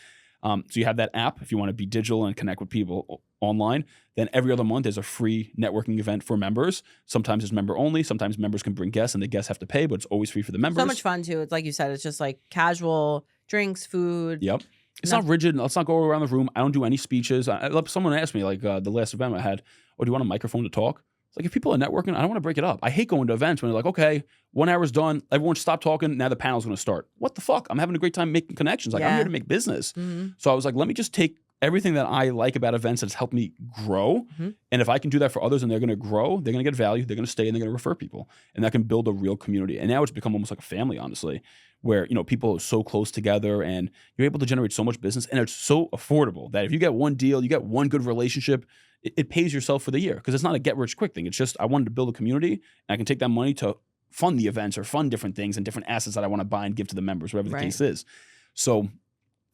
Speaker 2: So you have that app if you want to be digital and connect with people online. Then every other month there's a free networking event for members. Sometimes it's member only. Sometimes members can bring guests and the guests have to pay, but it's always free for the members.
Speaker 1: So much fun too. It's like you said, it's just like casual drinks, food.
Speaker 2: Yep. It's not rigid. Let's not go around the room. I don't do any speeches. Someone asked me, like the last event I had, oh, do you want a microphone to talk? It's like, if people are networking, I don't want to break it up. I hate going to events when they're like, okay, 1 hour's done. Everyone stop talking. Now the panel's going to start. What the fuck? I'm having a great time making connections. Like I'm here to make business. So I was like, let me just take everything that I like about events that's helped me grow. And if I can do that for others and they're going to grow, they're going to get value, they're going to stay, and they're going to refer people. And that can build a real community. And now it's become almost like a family, honestly, where, people are so close together and you're able to generate so much business. And it's so affordable that if you get one deal, you get one good relationship, it pays yourself for the year, because it's not a get rich quick thing. It's just, I wanted to build a community and I can take that money to fund the events or fund different things and different assets that I want to buy and give to the members, whatever the case is. So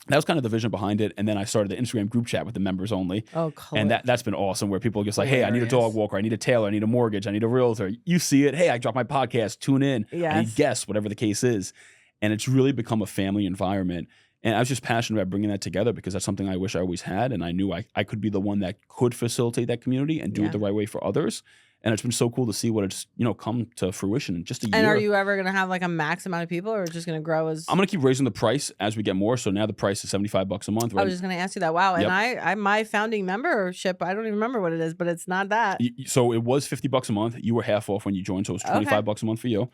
Speaker 2: that was kind of the vision behind it. And then I started the Instagram group chat with the members only.
Speaker 1: Oh, cool.
Speaker 2: And that's been awesome, where people are just like, hey, I need a dog walker, I need a tailor, I need a mortgage, I need a realtor. You see it. Hey, I dropped my podcast, tune in.
Speaker 1: Yes.
Speaker 2: I need guests, whatever the case is. And it's really become a family environment. And I was just passionate about bringing that together because that's something I wish I always had. And I knew I could be the one that could facilitate that community and do it the right way for others. And it's been so cool to see what it's, come to fruition in just a year.
Speaker 1: And are you ever going to have like a max amount of people, or just going to grow as?
Speaker 2: I'm going to keep raising the price as we get more. So now the price is $75 a month. Right?
Speaker 1: I was just going to ask you that. Wow.
Speaker 2: Yep.
Speaker 1: And I my founding membership, I don't even remember what it is, but it's not that.
Speaker 2: So it was $50 a month. You were half off when you joined. So it was $25 a month for you.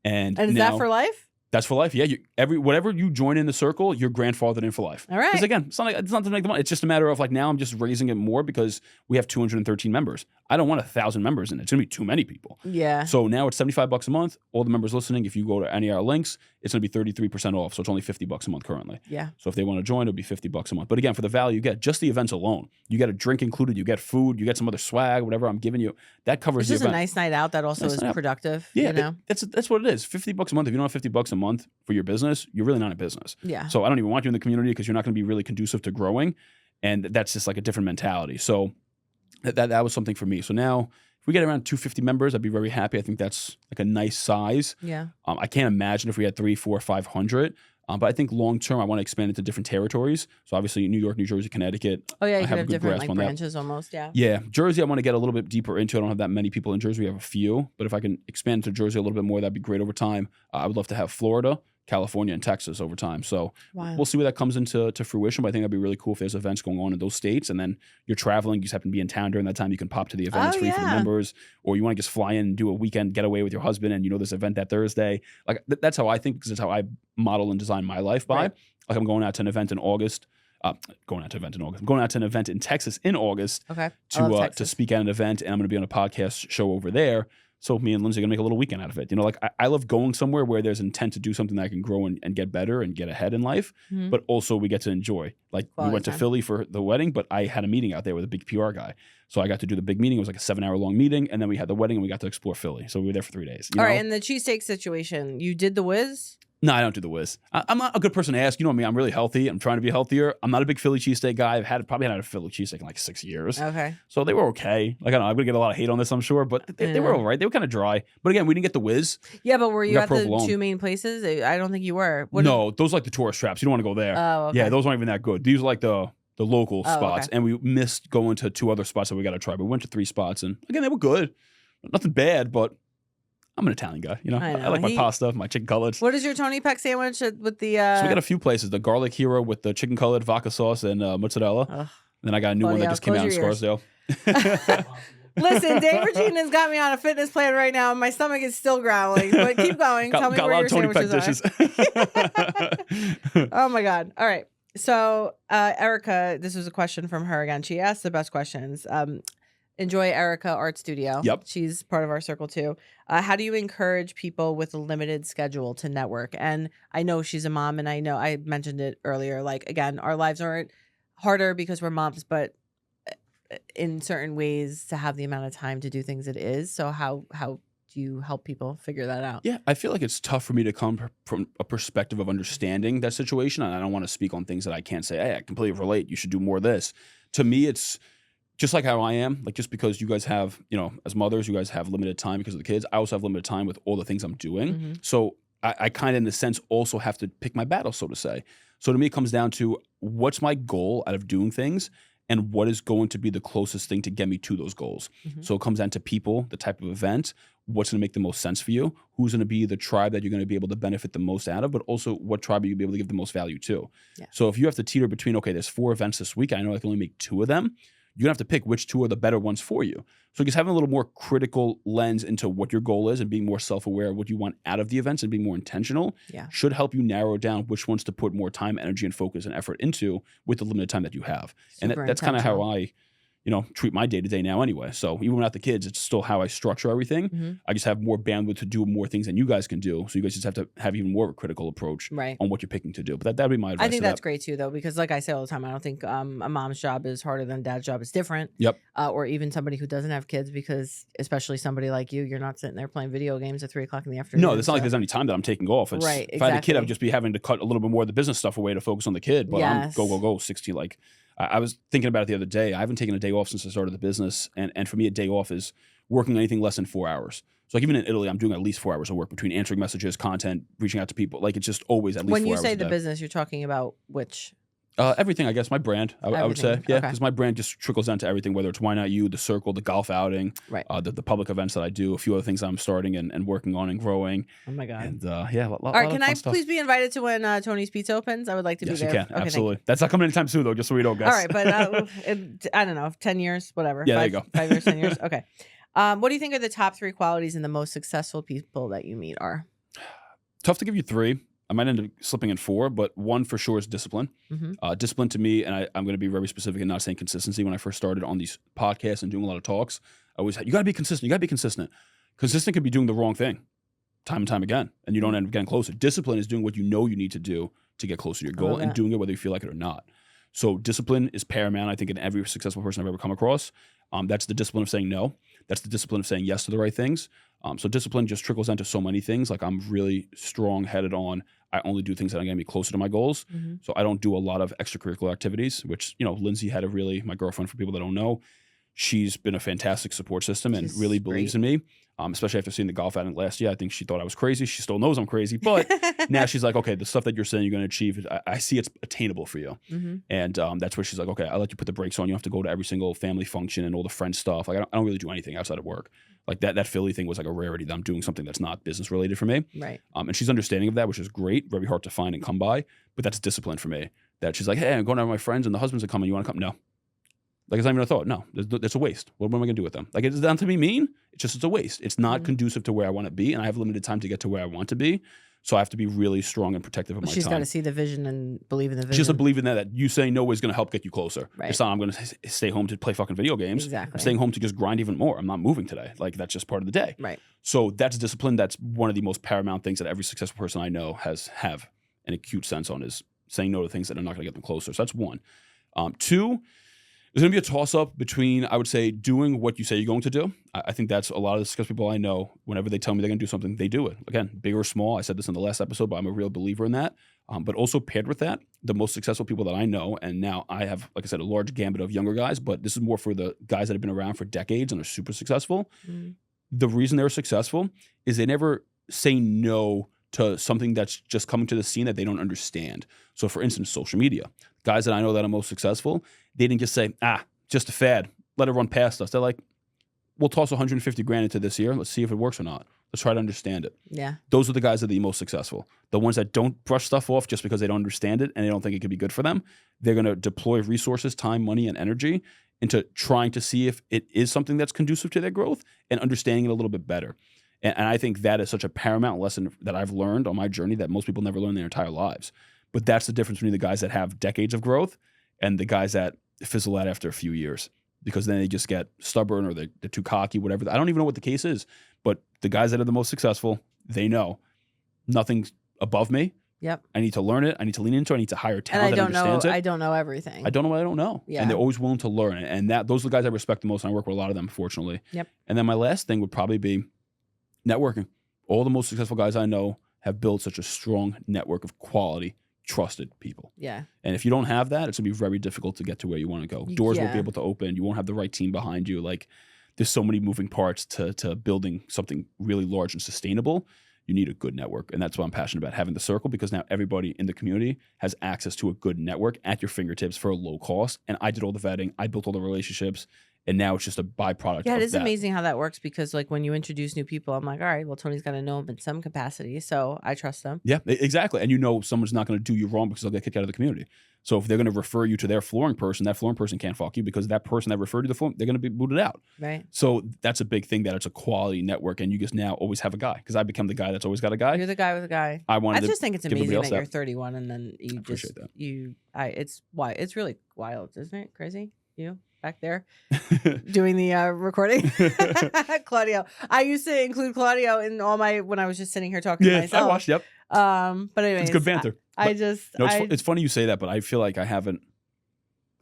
Speaker 2: And
Speaker 1: is
Speaker 2: now,
Speaker 1: that for life?
Speaker 2: That's for life. Yeah. Whatever you join in the circle, you're grandfathered in for life.
Speaker 1: All right.
Speaker 2: Because again, it's not to make the money. It's just a matter of like, now I'm just raising it more because we have 213 members. I don't want 1,000 members in it. It's going to be too many people.
Speaker 1: Yeah.
Speaker 2: So now it's $75 a month. All the members listening, if you go to any of our links, it's going to be 33% off. So it's only $50 a month currently.
Speaker 1: Yeah.
Speaker 2: So if they want to join, it'll be $50 a month. But again, for the value you get, just the events alone, you get a drink included, you get food, you get some other swag, whatever I'm giving you. That covers the event.
Speaker 1: It's just a nice night out that also is productive.
Speaker 2: Yeah, that's what it is. $50 a month. If you don't have $50 a month for your business, you're really not in business.
Speaker 1: Yeah.
Speaker 2: So I don't even want you in the community because you're not going to be really conducive to growing. And that's just like a different mentality. So that was something for me. So now if we get around 250 members, I'd be very happy. I think that's like a nice size.
Speaker 1: Yeah.
Speaker 2: I can't imagine if we had 300, 400, 500. But I think long term, I want to expand into different territories. So obviously New York, New Jersey, Connecticut.
Speaker 1: Oh yeah, you
Speaker 2: I
Speaker 1: have
Speaker 2: a good
Speaker 1: different
Speaker 2: grasp
Speaker 1: like
Speaker 2: on
Speaker 1: branches almost. Yeah.
Speaker 2: Yeah, Jersey, I want to get a little bit deeper into. I don't have that many people in Jersey. We have a few, but if I can expand to Jersey a little bit more, that'd be great over time. I would love to have Florida, California, and Texas over time. So we'll see where that comes into fruition. But I think that'd be really cool if there's events going on in those states, and then you're traveling, you just happen to be in town during that time. You can pop to the event. It's free for the members, or you want to just fly in and do a weekend getaway with your husband, and this event that Thursday. Like that's how I think, because it's how I model and design my life by. Right. Like I'm going out to an event in August. I'm going out to an event in Texas in August.
Speaker 1: Okay.
Speaker 2: To speak at an event, and I'm going to be on a podcast show over there. So me and Lindsay are going to make a little weekend out of it. Like I love going somewhere where there's intent to do something that I can grow and get better and get ahead in life, but also we get to enjoy. Like we went to Philly for the wedding, but I had a meeting out there with a big PR guy. So I got to do the big meeting. It was like a 7-hour long meeting. And then we had the wedding and we got to explore Philly. So we were there for 3 days.
Speaker 1: All right. And the cheesesteak situation, you did the whiz?
Speaker 2: No, I don't do the whiz. I'm not a good person to ask. You know me, I'm really healthy. I'm trying to be healthier. I'm not a big Philly cheesesteak guy. Probably had a Philly cheesesteak in like 6 years.
Speaker 1: Okay.
Speaker 2: So they were okay. Like I don't know, I'm gonna get a lot of hate on this, I'm sure, but they were all right. They were kind of dry. But again, we didn't get the whiz.
Speaker 1: Yeah, but were you at the two main places? I don't think you were.
Speaker 2: Those are like the tourist traps. You don't want to go there.
Speaker 1: Oh, okay.
Speaker 2: Yeah, those aren't even that good. These are like the local spots.
Speaker 1: Okay.
Speaker 2: And we missed going to 2 other spots that we got to try. But we went to 3 spots, and again, they were good. Nothing bad, but I'm an Italian guy, I like my pasta, my chicken cutlet.
Speaker 1: What is your Tony Peck sandwich with the?
Speaker 2: So we got a few places: the garlic hero with the chicken cutlet, vodka sauce, and mozzarella. And then I got a new one that just came out in Scarsdale.
Speaker 1: Listen, Dave Regina's got me on a fitness plan right now, and my stomach is still growling. But keep going. Tell me where your sandwiches are. Oh my God! All right. So Erica, this was a question from her again. She asked the best questions. Enjoy Erica Art Studio.
Speaker 2: Yep.
Speaker 1: She's part of our circle too. How do you encourage people with a limited schedule to network? And I know she's a mom, and I know I mentioned it earlier. Like, again, our lives aren't harder because we're moms, but in certain ways to have the amount of time to do things it is. So how do you help people figure that out?
Speaker 2: Yeah, I feel like it's tough for me to come from a perspective of understanding that situation. And I don't want to speak on things that I can't say, hey, I completely relate. You should do more of this. To me, it's just like how I am, like just because you guys have, as mothers, you guys have limited time because of the kids. I also have limited time with all the things I'm doing. Mm-hmm. So I kind of, in a sense, also have to pick my battles, so to say. So to me, it comes down to what's my goal out of doing things and what is going to be the closest thing to get me to those goals. Mm-hmm. So it comes down to people, the type of event, what's going to make the most sense for you, who's going to be the tribe that you're going to be able to benefit the most out of, but also what tribe you'll be able to give the most value to. Yeah. So if you have to teeter between, okay, there's 4 events this week, I know I can only make 2 of them, you're going to have to pick which 2 are the better ones for you. So just having a little more critical lens into what your goal is and being more self-aware of what you want out of the events and being more intentional should help you narrow down which ones to put more time, energy, and focus and effort into with the limited time that you have. And that's kind of how I treat my day-to-day now anyway. So even without the kids, it's still how I structure everything.
Speaker 1: Mm-hmm.
Speaker 2: I just have more bandwidth to do more things than you guys can do. So you guys just have to have even more of a critical approach
Speaker 1: Right.
Speaker 2: on what you're picking to do. But that'd be my advice.
Speaker 1: I think that's great too, though, because like I say all the time, I don't think a mom's job is harder than a dad's job. It's different.
Speaker 2: Yep.
Speaker 1: Or even somebody who doesn't have kids, because especially somebody like you're not sitting there playing video games at 3 o'clock in the afternoon.
Speaker 2: No, it's not like there's any time that I'm taking off. It's,
Speaker 1: right.
Speaker 2: If I had a kid, I'd just be having to cut a little bit more of the business stuff away to focus on the kid. But I'm go 60. Like I was thinking about it the other day. I haven't taken a day off since I started the business. And for me, a day off is working anything less than 4 hours. So like even in Italy, I'm doing at least 4 hours of work between answering messages, content, reaching out to people. Like it's just always at least 4 hours.
Speaker 1: When you say
Speaker 2: a
Speaker 1: the
Speaker 2: day.
Speaker 1: business, you're talking about which?
Speaker 2: Everything, I guess. My brand, I would say. Yeah, because
Speaker 1: Okay.
Speaker 2: my brand just trickles down to everything, whether it's Why Not You, the Circle, the golf outing,
Speaker 1: Right.
Speaker 2: The public events that I do, a few other things I'm starting and working on and growing.
Speaker 1: Oh my God.
Speaker 2: And
Speaker 1: All
Speaker 2: right,
Speaker 1: can I please be invited to when Tony's Pizza opens? I would like to
Speaker 2: yes,
Speaker 1: be there.
Speaker 2: you can.
Speaker 1: Okay,
Speaker 2: Absolutely. That's not coming anytime soon, though, just so we don't guess.
Speaker 1: All right, but I don't know, 10 years, whatever.
Speaker 2: Yeah, there you go.
Speaker 1: 5 years, 10 years. Okay. What do you think are the top 3 qualities in the most successful people that you meet are?
Speaker 2: Tough to give you 3. I might end up slipping in 4, but 1 for sure is discipline.
Speaker 1: Mm-hmm.
Speaker 2: Discipline to me, and I'm going to be very specific and not saying consistency. When I first started on these podcasts and doing a lot of talks, I always had, you got to be consistent. You got to be consistent. Consistent could be doing the wrong thing time and time again, and you don't end up getting closer. Discipline is doing what you know you need to do to get closer to your goal and doing it whether you feel like it or not. So discipline is paramount, I think, in every successful person I've ever come across. That's the discipline of saying no. That's the discipline of saying yes to the right things. So discipline just trickles down to so many things. Like I'm really strong-headed on I only do things that are going to be closer to my goals.
Speaker 1: Mm-hmm.
Speaker 2: So I don't do a lot of extracurricular activities, which, Lindsay had my girlfriend, for people that don't know, she's been a fantastic support system and really believes in me. Especially after seeing the golf outing last year. I think she thought I was crazy. She still knows I'm crazy, but now she's like, okay, the stuff that you're saying you're going to achieve, I see it's attainable for you.
Speaker 1: Mm-hmm.
Speaker 2: And that's where she's like, okay, I'll let you put the brakes on. You don't have to go to every single family function and all the friend stuff. Like I don't really do anything outside of work. Like that Philly thing was like a rarity that I'm doing something that's not business related for me.
Speaker 1: Right.
Speaker 2: And she's understanding of that, which is great. Very hard to find and come by, but that's discipline for me. That she's like, hey, I'm going out with my friends and the husbands are coming. You want to come? No. Like it's not even a thought. No, it's a waste. What am I going to do with them? Like it's down to be mean. It's a waste. It's not conducive to where I want to be, and I have limited time to get to where I want to be. So I have to be really strong and protective of my time.
Speaker 1: She's got to see the vision and believe in the vision.
Speaker 2: Just to believe in that you saying no is going to help get you closer.
Speaker 1: Right.
Speaker 2: It's not I'm going to stay home to play fucking video games.
Speaker 1: Exactly.
Speaker 2: I'm staying home to just grind even more. I'm not moving today. Like that's just part of the day.
Speaker 1: Right.
Speaker 2: So that's discipline. That's one of the most paramount things that every successful person I know have an acute sense on, is saying no to things that are not going to get them closer. So that's 1. 2, there's going to be a toss-up between, I would say, doing what you say you're going to do. I think that's a lot of the successful people I know. Whenever they tell me they're going to do something, they do it. Again, big or small. I said this in the last episode, but I'm a real believer in that. But also paired with that, the most successful people that I know, and now I have, like I said, a large gambit of younger guys, but this is more for the guys that have been around for decades and are super successful.
Speaker 1: Mm.
Speaker 2: The reason they're successful is they never say no to something that's just coming to the scene that they don't understand. So for instance, social media. Guys that I know that are most successful, they didn't just say, just a fad, let it run past us. They're like, we'll toss 150 grand into this year. Let's see if it works or not. Let's try to understand it.
Speaker 1: Yeah.
Speaker 2: Those are the guys that are the most successful. The ones that don't brush stuff off just because they don't understand it and they don't think it could be good for them. They're going to deploy resources, time, money, and energy into trying to see if it is something that's conducive to their growth and understanding it a little bit better. And I think that is such a paramount lesson that I've learned on my journey that most people never learn their entire lives. But that's the difference between the guys that have decades of growth and the guys that fizzle out after a few years, because then they just get stubborn or they're too cocky, whatever. I don't even know what the case is, but the guys that are the most successful, they know nothing's above me.
Speaker 1: Yep.
Speaker 2: I need to learn it. I need to lean into it. I need to hire talent that understands it.
Speaker 1: I don't know everything.
Speaker 2: I don't know what I don't know.
Speaker 1: Yeah.
Speaker 2: And they're always willing to learn. And those are the guys I respect the most, and I work with a lot of them, fortunately.
Speaker 1: Yep.
Speaker 2: And then my last thing would probably be networking. All the most successful guys I know have built such a strong network of quality, trusted people.
Speaker 1: Yeah.
Speaker 2: And if you don't have that, it's going to be very difficult to get to where you want to go. Doors won't be
Speaker 1: Yeah.
Speaker 2: able to open. You won't have the right team behind you. Like, there's so many moving parts to building something really large and sustainable. You need a good network. And that's what I'm passionate about, having the circle, because now everybody in the community has access to a good network at your fingertips for a low cost. And I did all the vetting. I built all the relationships. And now it's just a byproduct.
Speaker 1: Yeah,
Speaker 2: of
Speaker 1: it is
Speaker 2: that.
Speaker 1: amazing how that works, because like when you introduce new people, I'm like, all right, well, Tony's got to know him in some capacity, so I trust them.
Speaker 2: Yeah, exactly. And you know someone's not going to do you wrong because they'll get kicked out of the community. So if they're going to refer you to their flooring person, that flooring person can't fuck you, because that person that referred you to the flooring, they're going to be booted out.
Speaker 1: Right.
Speaker 2: So that's a big thing, that it's a quality network, and you just now always have a guy, because I become the guy that's always got a guy.
Speaker 1: You're the guy with a guy.
Speaker 2: I
Speaker 1: just think it's
Speaker 2: give everybody
Speaker 1: amazing
Speaker 2: else
Speaker 1: that you're
Speaker 2: that.
Speaker 1: 31 and then you
Speaker 2: appreciate
Speaker 1: just
Speaker 2: that.
Speaker 1: it's really wild, isn't it? Crazy. You? back there doing the recording. Claudio. I used to include Claudio in all my when I was just sitting here talking to myself.
Speaker 2: I watched. Yep.
Speaker 1: But anyways,
Speaker 2: It's good banter.
Speaker 1: It's
Speaker 2: funny you say that, but I feel like I haven't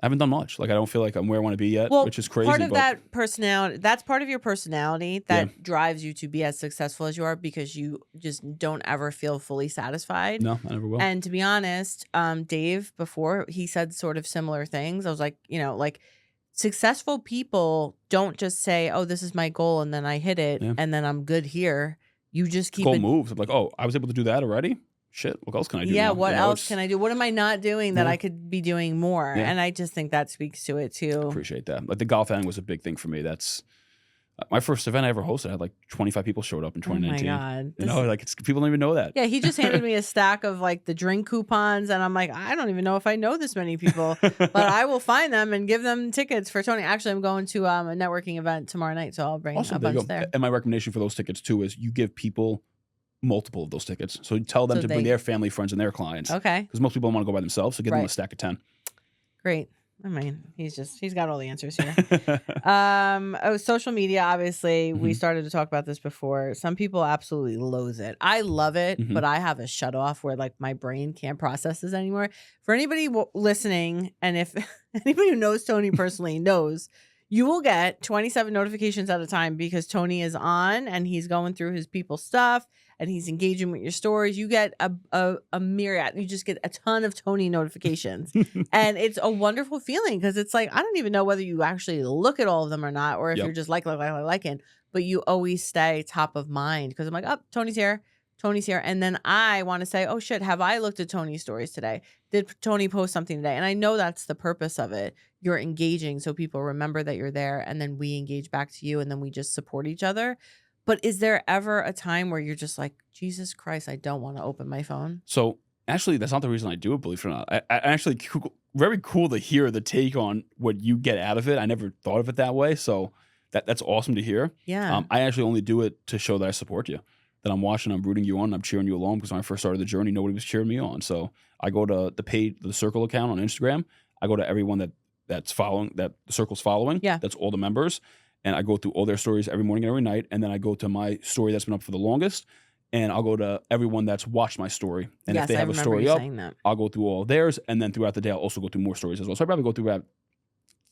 Speaker 2: done much. Like I don't feel like I'm where I want to be yet, which is crazy.
Speaker 1: Part of that personality, that's part of your personality that drives you to be as successful as you are because you just don't ever feel fully satisfied.
Speaker 2: No, I never will.
Speaker 1: And to be honest, Dave, before he said sort of similar things, I was like, like successful people don't just say, oh, this is my goal and then I hit it and then I'm good here. You just keep
Speaker 2: goal moves. I'm like, oh, I was able to do that already? Shit, what else can I do?
Speaker 1: Yeah,
Speaker 2: now?
Speaker 1: what else can I do? What am I not doing that I could be doing more?
Speaker 2: Yeah.
Speaker 1: And I just think that speaks to it too.
Speaker 2: Appreciate that. Like the golf outing was a big thing for me. That's my first event I ever hosted. I had like 25 people showed up in 2019.
Speaker 1: Oh my God.
Speaker 2: Like people don't even know that.
Speaker 1: Yeah, he just handed me a stack of like the drink coupons and I'm like, I don't even know if I know this many people, but I will find them and give them tickets for Tony. Actually, I'm going to a networking event tomorrow night, so I'll bring a bunch there.
Speaker 2: And my recommendation for those tickets too is you give people multiple of those tickets. So you tell them to bring their family, friends, and their clients.
Speaker 1: Okay.
Speaker 2: Because most people don't want to go by themselves, so give them a stack of 10.
Speaker 1: Great. I mean, he's got all the answers here. Social media, obviously, we started to talk about this before. Some people absolutely loathe it. I love it, but I have a shut off where like my brain can't process this anymore. For anybody listening, and if anybody who knows Tony personally knows, you will get 27 notifications at a time because Tony is on and he's going through his people's stuff and he's engaging with your stories. You get a myriad. You just get a ton of Tony notifications. And it's a wonderful feeling because it's like, I don't even know whether you actually look at all of them or not, or if you're just liking, but you always stay top of mind because I'm like, oh, Tony's here. Tony's here. And then I want to say, oh shit, have I looked at Tony's stories today? Did Tony post something today? And I know that's the purpose of it. You're engaging so people remember that you're there and then we engage back to you and then we just support each other. But is there ever a time where you're just like, Jesus Christ, I don't want to open my phone?
Speaker 2: So actually, that's not the reason I do it, believe it or not. I actually, very cool to hear the take on what you get out of it. I never thought of it that way. So that's awesome to hear.
Speaker 1: Yeah.
Speaker 2: I actually only do it to show that I support you. That I'm watching, I'm rooting you on, I'm cheering you along because when I first started the journey, nobody was cheering me on. So I go to the Circle account on Instagram. I go to everyone that's following, that the Circle's following.
Speaker 1: Yeah.
Speaker 2: That's all the members. And I go through all their stories every morning and every night. And then I go to my story that's been up for the longest. And I'll go to everyone that's watched my story. And if they have a story up, I'll go through all of theirs. And then throughout the day, I'll also go through more stories as well. So I probably go through about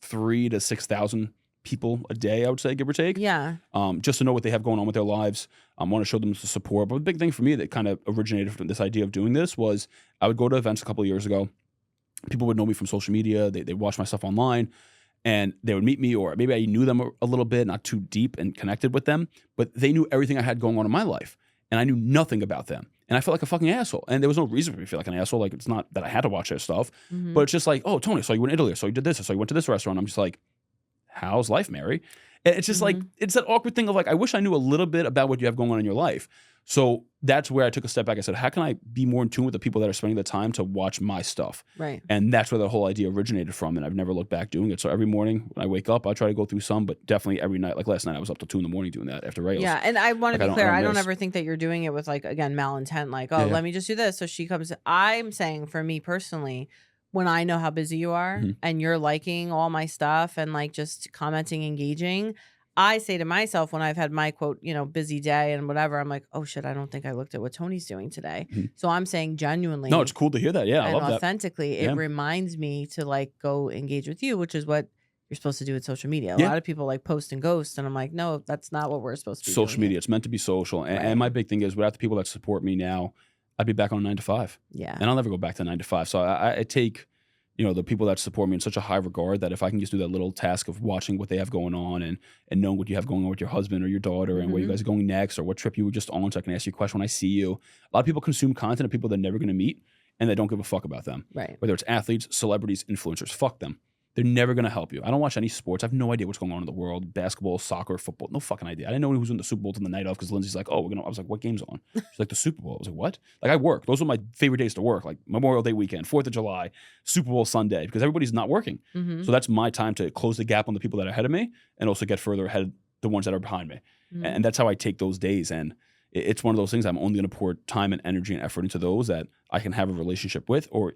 Speaker 2: 3,000 to 6,000 people a day, I would say, give or take.
Speaker 1: Yeah.
Speaker 2: Just to know what they have going on with their lives. I want to show them the support. But the big thing for me that kind of originated from this idea of doing this was I would go to events a couple of years ago. People would know me from social media. They watch my stuff online. And they would meet me, or maybe I knew them a little bit, not too deep and connected with them. But they knew everything I had going on in my life. And I knew nothing about them. And I felt like a fucking asshole. And there was no reason for me to feel like an asshole. Like, it's not that I had to watch their stuff. But it's just like, oh, Tony, I saw you in Italy. I saw you did this. I saw you went to this restaurant. I'm just like, how's life, Mary? And it's just like, it's that awkward thing of like, I wish I knew a little bit about what you have going on in your life. So that's where I took a step back. I said, how can I be more in tune with the people that are spending the time to watch my stuff?
Speaker 1: Right. And
Speaker 2: that's where the whole idea originated from. And I've never looked back doing it. So every morning when I wake up, I try to go through some, but definitely every night. Like last night, I was up till 2 a.m. doing that after rails.
Speaker 1: Yeah. And I want to be clear. I don't ever think that you're doing it with like, again, malintent, like, oh, let me just do this. So she comes. I'm saying for me personally, when I know how busy you are and you're liking all my stuff and like just commenting, engaging, I say to myself when I've had my quote, busy day and whatever, I'm like, oh shit, I don't think I looked at what Tony's doing today. So I'm saying genuinely.
Speaker 2: No, it's cool to hear that. Yeah, I love that.
Speaker 1: Authentically, it reminds me to like go engage with you, which is what you're supposed to do with social media. A lot of people like post and ghost, and I'm like, no, that's not what we're supposed to be
Speaker 2: social media. It's meant to be social. And my big thing is without the people that support me now, I'd be back on a 9 to 5.
Speaker 1: Yeah.
Speaker 2: And I'll never go back to 9 to 5. So I take the people that support me in such a high regard that if I can just do that little task of watching what they have going on and knowing what you have going on with your husband or your daughter and where you guys are going next or what trip you were just on so I can ask you a question when I see you. A lot of people consume content of people they're never going to meet and they don't give a fuck about them.
Speaker 1: Right.
Speaker 2: Whether it's athletes, celebrities, influencers, fuck them. They're never going to help you. I don't watch any sports. I have no idea what's going on in the world. Basketball, soccer, football. No fucking idea. I didn't know who was in the Super Bowl till the night of because Lindsay's like, oh, I was like, what game's on? She's like, the Super Bowl. I was like, what? Like, I work. Those are my favorite days to work. Like Memorial Day weekend, 4th of July, Super Bowl Sunday, because everybody's not working. So that's my time to close the gap on the people that are ahead of me and also get further ahead of the ones that are behind me. And that's how I take those days. And it's one of those things I'm only going to pour time and energy and effort into those that I can have a relationship with or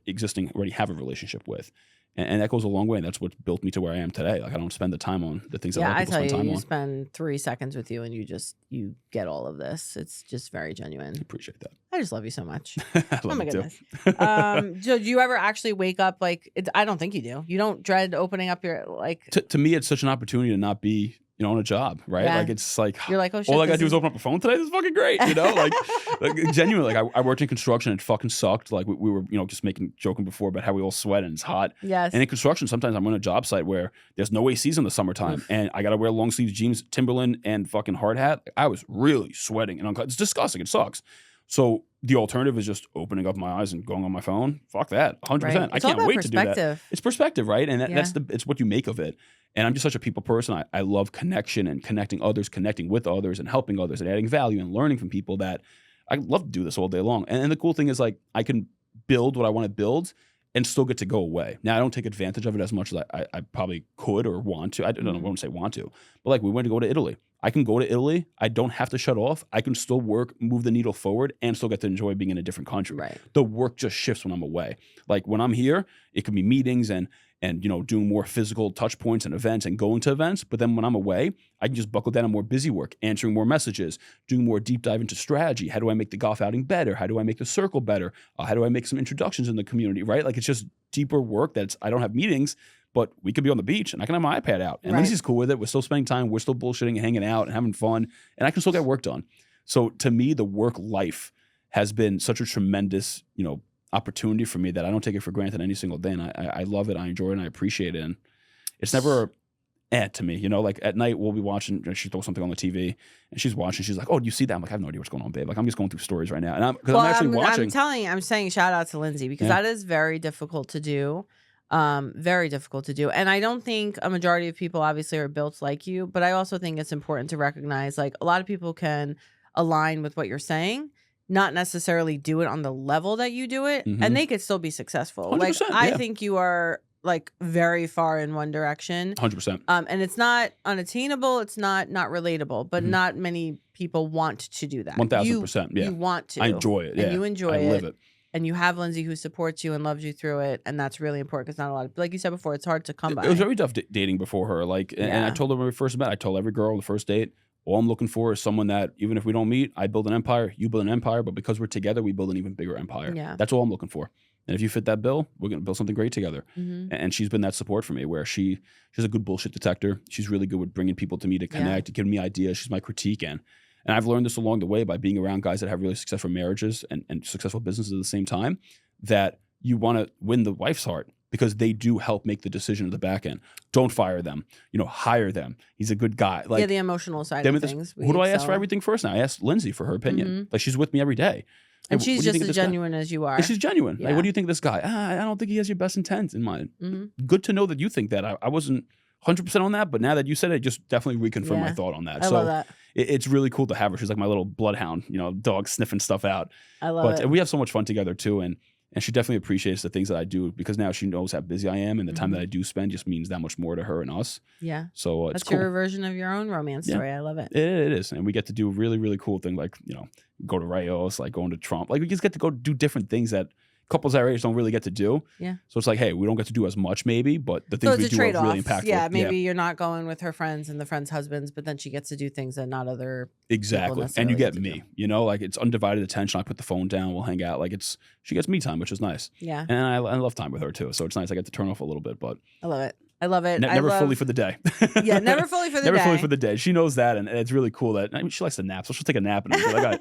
Speaker 2: already have a relationship with. And that goes a long way. And that's what built me to where I am today. Like I don't spend the time on the things that other people spend time on.
Speaker 1: You spend 3 seconds with you and you get all of this. It's just very genuine.
Speaker 2: I appreciate that.
Speaker 1: I just love you so much.
Speaker 2: I love
Speaker 1: my
Speaker 2: you
Speaker 1: goodness.
Speaker 2: too.
Speaker 1: So do you ever actually wake up like, I don't think you do. You don't dread opening up your like.
Speaker 2: To me, it's such an opportunity to not be, on a job, right?
Speaker 1: Yeah.
Speaker 2: Like it's like,
Speaker 1: you're like, oh shit.
Speaker 2: All I got to do is open up a phone today. This is fucking great. Like genuinely, like I worked in construction and it fucking sucked. Like we were, just joking before about how we all sweat and it's hot.
Speaker 1: Yes.
Speaker 2: And in construction, sometimes I'm on a job site where there's no ACs in the summertime and I got to wear long sleeves jeans, Timberland and fucking hard hat. I was really sweating and it's disgusting. It sucks. So the alternative is just opening up my eyes and going on my phone. Fuck that. 100%.
Speaker 1: Right.
Speaker 2: I can't wait to do that. It's perspective, right? And it's what you make of it. And I'm just such a people person. I love connection and connecting others, connecting with others and helping others and adding value and learning from people that I love to do this all day long. And the cool thing is like I can build what I want to build and still get to go away. Now, I don't take advantage of it as much as I probably could or want to. I don't know, I won't say want to. But like we went to go to Italy. I can go to Italy. I don't have to shut off. I can still work, move the needle forward, and still get to enjoy being in a different country.
Speaker 1: Right.
Speaker 2: The work just shifts when I'm away. Like when I'm here, it can be meetings and doing more physical touch points and events and going to events. But then when I'm away, I can just buckle down on more busy work, answering more messages, doing more deep dive into strategy. How do I make the golf outing better? How do I make the circle better? How do I make some introductions in the community, right? Like it's just deeper work I don't have meetings, but we could be on the beach and I can have my iPad out. And Lindsay's cool with it. We're still spending time. We're still bullshitting and hanging out and having fun. And I can still get work done. So to me, the work life has been such a tremendous, opportunity for me that I don't take it for granted any single day. And I love it. I enjoy it and I appreciate it. And it's never to me, like at night we'll be watching, she throws something on the TV and she's watching. She's like, oh, do you see that? I'm like, I have no idea what's going on, babe. Like I'm just going through stories right now. And I'm actually watching.
Speaker 1: I'm saying shout out to Lindsay because that is very difficult to do. Very difficult to do. And I don't think a majority of people obviously are built like you, but I also think it's important to recognize like a lot of people can align with what you're saying, not necessarily do it on the level that you do it, and they could still be successful. Like I think you are like very far in one direction.
Speaker 2: 100%.
Speaker 1: And it's not unattainable, it's not relatable, but not many people want to do that.
Speaker 2: 1000%. Yeah.
Speaker 1: You want to.
Speaker 2: I enjoy it. Yeah.
Speaker 1: And you enjoy it.
Speaker 2: I live it.
Speaker 1: And you have Lindsay who supports you and loves you through it, and that's really important because not a lot of, like you said before, it's hard to come by.
Speaker 2: It was very tough dating before her. Like, and I told her when we first met, I told every girl on the first date, all I'm looking for is someone that even if we don't meet, I build an empire, you build an empire, but because we're together, we build an even bigger empire.
Speaker 1: Yeah.
Speaker 2: That's all I'm looking for. And if you fit that bill, we're gonna build something great together. And she's been that support for me, where she's a good bullshit detector. She's really good with bringing people to me to connect, giving me ideas. She's my critique, and I've learned this along the way by being around guys that have really successful marriages and successful businesses at the same time. That you want to win the wife's heart because they do help make the decision at the back end. Don't fire them. Hire them. He's a good guy. Like
Speaker 1: the emotional side of things.
Speaker 2: Who do I ask for everything first now? I asked Lindsay for her opinion. Like she's with me every day.
Speaker 1: And she's just as genuine as you are.
Speaker 2: And she's genuine.
Speaker 1: Yeah.
Speaker 2: Like, what do you think of this guy? I don't think he has your best intent in mind. Good to know that you think that. I wasn't 100% on that, but now that you said it, just definitely reconfirmed my thought on that.
Speaker 1: I love that.
Speaker 2: It's really cool to have her. She's like my little bloodhound, dog sniffing stuff out.
Speaker 1: I love it.
Speaker 2: And we have so much fun together too. And she definitely appreciates the things that I do because now she knows how busy I am, and the time that I do spend just means that much more to her and us.
Speaker 1: Yeah.
Speaker 2: So
Speaker 1: that's
Speaker 2: it's cool.
Speaker 1: your version of your own romance story. I love it.
Speaker 2: It is. And we get to do really, really cool things like, go to Rayos, like going to Trump. Like we just get to go do different things that couples our age don't really get to do.
Speaker 1: Yeah.
Speaker 2: So it's like, hey, we don't get to do as much maybe, but the things we do are really impactful.
Speaker 1: Yeah, maybe you're not going with her friends and the friends' husbands, but then she gets to do things that not other
Speaker 2: exactly. And you get me, like it's undivided attention. I put the phone down, we'll hang out. Like she gets me time, which is nice.
Speaker 1: Yeah.
Speaker 2: And I love time with her too. So it's nice. I get to turn off a little bit, but
Speaker 1: I love it. I love it.
Speaker 2: Never fully for the day.
Speaker 1: Yeah, never fully for the day.
Speaker 2: Never fully for the day. She knows that, and it's really cool that she likes to nap, so she'll take a nap and be like,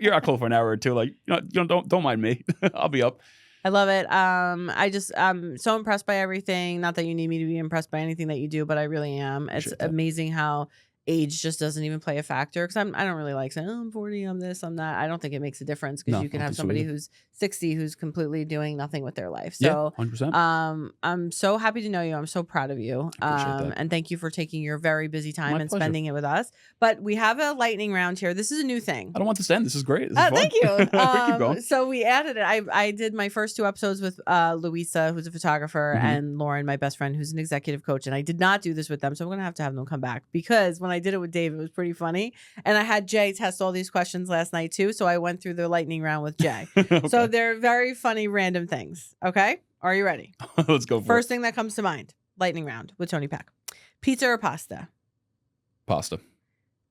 Speaker 2: "You're out cold for an hour or two. Like, don't mind me. I'll be up."
Speaker 1: I love it. I'm so impressed by everything. Not that you need me to be impressed by anything that you do, but I really am. It's amazing how age just doesn't even play a factor, because I don't really like saying, I'm 40, I'm this, I'm that. I don't think it makes a difference, because you can have somebody who's 60 who's completely doing nothing with their life. So
Speaker 2: 100%.
Speaker 1: I'm so happy to know you. I'm so proud of you. And thank you for taking your very busy time and spending it with us. But we have a lightning round here. This is a new thing.
Speaker 2: I don't want this to end. This is great. This is fun.
Speaker 1: Thank you.
Speaker 2: We keep going.
Speaker 1: So we added it. I did my first 2 episodes with Louisa, who's a photographer, and Lauren, my best friend, who's an executive coach. And I did not do this with them. So I'm going to have them come back, because when I I did it with Dave, it was pretty funny. And I had Jay test all these questions last night too. So I went through the lightning round with Jay.
Speaker 2: Okay.
Speaker 1: So they're very funny, random things. Okay. Are you ready?
Speaker 2: Let's go for
Speaker 1: First
Speaker 2: it.
Speaker 1: thing that comes to mind, lightning round with Tony Pack. Pizza or pasta?
Speaker 2: Pasta.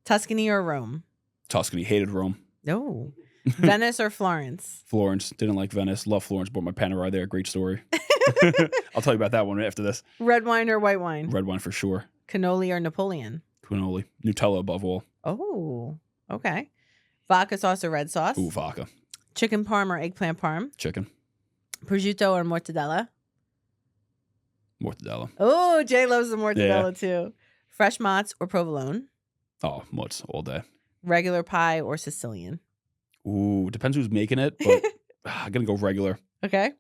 Speaker 1: Tuscany or Rome?
Speaker 2: Tuscany. Hated Rome.
Speaker 1: No. Venice or Florence?
Speaker 2: Florence. Didn't like Venice. Love Florence. Bought my Panerai there. Great story. I'll tell you about that one after this.
Speaker 1: Red wine or white wine?
Speaker 2: Red wine for sure.
Speaker 1: Cannoli or Napoleon?
Speaker 2: Cannoli. Nutella above all.
Speaker 1: Oh, okay. Vodka sauce or red sauce?
Speaker 2: Ooh, vodka.
Speaker 1: Chicken parm or eggplant parm?
Speaker 2: Chicken.
Speaker 1: Prosciutto or mortadella?
Speaker 2: Mortadella.
Speaker 1: Oh, Jay loves the mortadella too. Fresh mozz or provolone?
Speaker 2: Oh, mozz all day.
Speaker 1: Regular pie or Sicilian?
Speaker 2: Ooh, depends who's making it, but I'm going to go regular.
Speaker 1: Okay.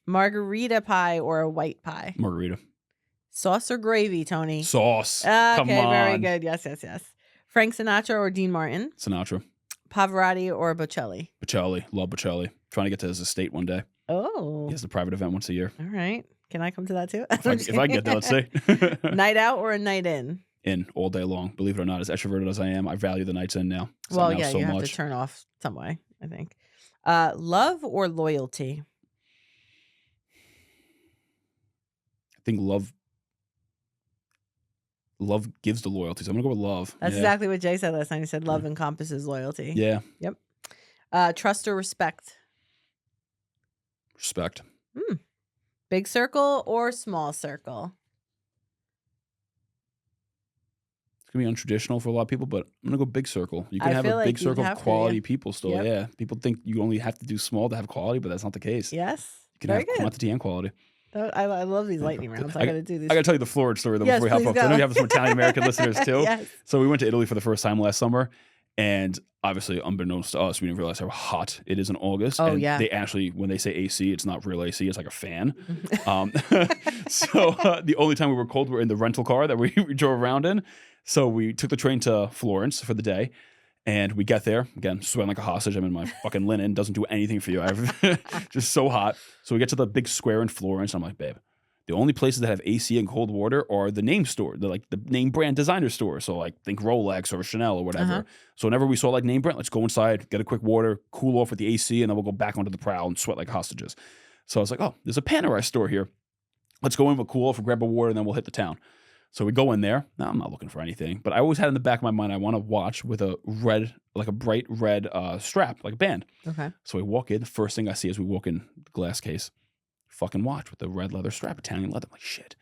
Speaker 1: Margarita pie or a white pie?
Speaker 2: Margarita.
Speaker 1: Sauce or gravy, Tony?
Speaker 2: Sauce.
Speaker 1: Okay,
Speaker 2: Come on.
Speaker 1: very good. Yes. Frank Sinatra or Dean Martin?
Speaker 2: Sinatra.
Speaker 1: Pavarotti or Bocelli?
Speaker 2: Bocelli. Love Bocelli. Trying to get to his estate one day.
Speaker 1: Oh.
Speaker 2: He has the private event once a year.
Speaker 1: All right. Can I come to that too?
Speaker 2: If I get there, let's see.
Speaker 1: Night out or a night in?
Speaker 2: In all day long. Believe it or not, as extroverted as I am, I value the nights in now.
Speaker 1: Well, yeah, you have to turn off some way, I think. Love or loyalty?
Speaker 2: I think love gives the loyalty. So I'm going to go with love.
Speaker 1: That's exactly what Jay said last night. He said love encompasses loyalty.
Speaker 2: Yeah.
Speaker 1: Yep. Trust or respect?
Speaker 2: Respect.
Speaker 1: Big circle or small circle?
Speaker 2: It's going to be untraditional for a lot of people, but I'm going to go big circle. You can have a big circle of quality people still.
Speaker 1: Yep.
Speaker 2: Yeah. People think you only have to do small to have quality, but that's not the case.
Speaker 1: Yes.
Speaker 2: You can have quantity and quality.
Speaker 1: I love these lightning rounds. I got to do these.
Speaker 2: I got to tell you the Florida story though before we hop up. I know you have some Italian-American listeners too.
Speaker 1: Yes.
Speaker 2: So we went to Italy for the first time last summer. And obviously, unbeknownst to us, we didn't realize how hot it is in August.
Speaker 1: Oh,
Speaker 2: and
Speaker 1: yeah.
Speaker 2: They actually, when they say AC, it's not real AC. It's like a fan. So the only time we were cold, we were in the rental car that we drove around in. So we took the train to Florence for the day. And we get there, again, sweating like a hostage. I'm in my fucking linen. Doesn't do anything for you. Just so hot. So we get to the big square in Florence. I'm like, babe, the only places that have AC and cold water are the name store, the name brand designer store. So like think Rolex or Chanel or whatever. So whenever we saw like name brand, let's go inside, get a quick water, cool off with the AC, and then we'll go back onto the prowl and sweat like hostages. So I was like, oh, there's a Panerai store here. Let's go in, we'll cool off, we'll grab a water, and then we'll hit the town. So we go in there. Now I'm not looking for anything, but I always had in the back of my mind, I want a watch with a red, like a bright red strap, like a band.
Speaker 1: Okay.
Speaker 2: So we walk in. The first thing I see as we walk in the glass case, fucking watch with the red leather strap, Italian leather. I'm like, shit.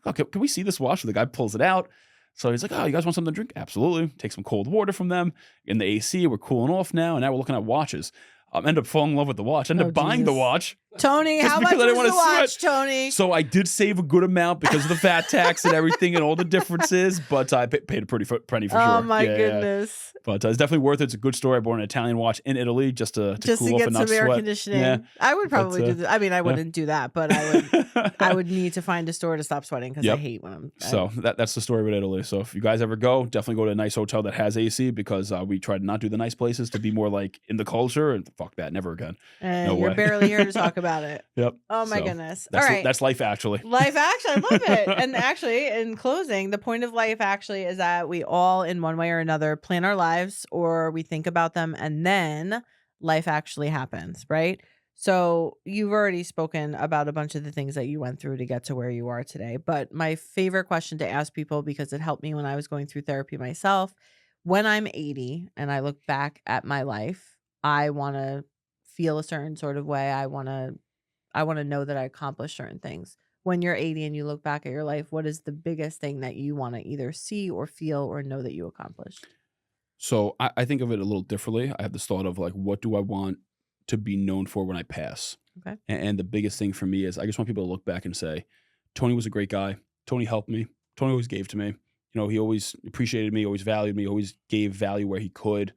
Speaker 2: Okay, can we see this watch? So the guy pulls it out. So he's like, oh, you guys want something to drink? Absolutely. Take some cold water from them. In the AC, we're cooling off now. And now we're looking at watches. End up falling in love with the watch. End up buying the watch.
Speaker 1: Tony, how much was the watch, Tony?
Speaker 2: So I did save a good amount because of the VAT tax and everything and all the differences, but I paid a pretty penny for sure.
Speaker 1: Oh my goodness.
Speaker 2: Yeah. But it's definitely worth it. It's a good story. I bought an Italian watch in Italy just to cool off and not sweat. Just to get some air conditioning.
Speaker 1: Yeah. I would probably do that. I mean, I wouldn't do that, but I would need to find a store to stop sweating because I hate when I'm...
Speaker 2: So that's the story with Italy. So if you guys ever go, definitely go to a nice hotel that has AC because we try to not do the nice places to be more like in the culture and fuck that, never again.
Speaker 1: And
Speaker 2: no
Speaker 1: you're
Speaker 2: way.
Speaker 1: barely here to talk about it.
Speaker 2: Yep.
Speaker 1: Oh my goodness.
Speaker 2: All
Speaker 1: right.
Speaker 2: That's life actually.
Speaker 1: Life actually. I love it. And actually, in closing, the point of life actually is that we all, in one way or another, plan our lives or we think about them and then life actually happens, right? So you've already spoken about a bunch of the things that you went through to get to where you are today. But my favorite question to ask people, because it helped me when I was going through therapy myself, when I'm 80 and I look back at my life, I want to feel a certain sort of way. I want to know that I accomplished certain things. When you're 80 and you look back at your life, what is the biggest thing that you want to either see or feel or know that you accomplished?
Speaker 2: So I think of it a little differently. I have this thought of like, what do I want to be known for when I pass?
Speaker 1: Okay.
Speaker 2: And the biggest thing for me is I just want people to look back and say, Tony was a great guy. Tony helped me. Tony always gave to me. You know, he always appreciated me, always valued me, always gave value where he could.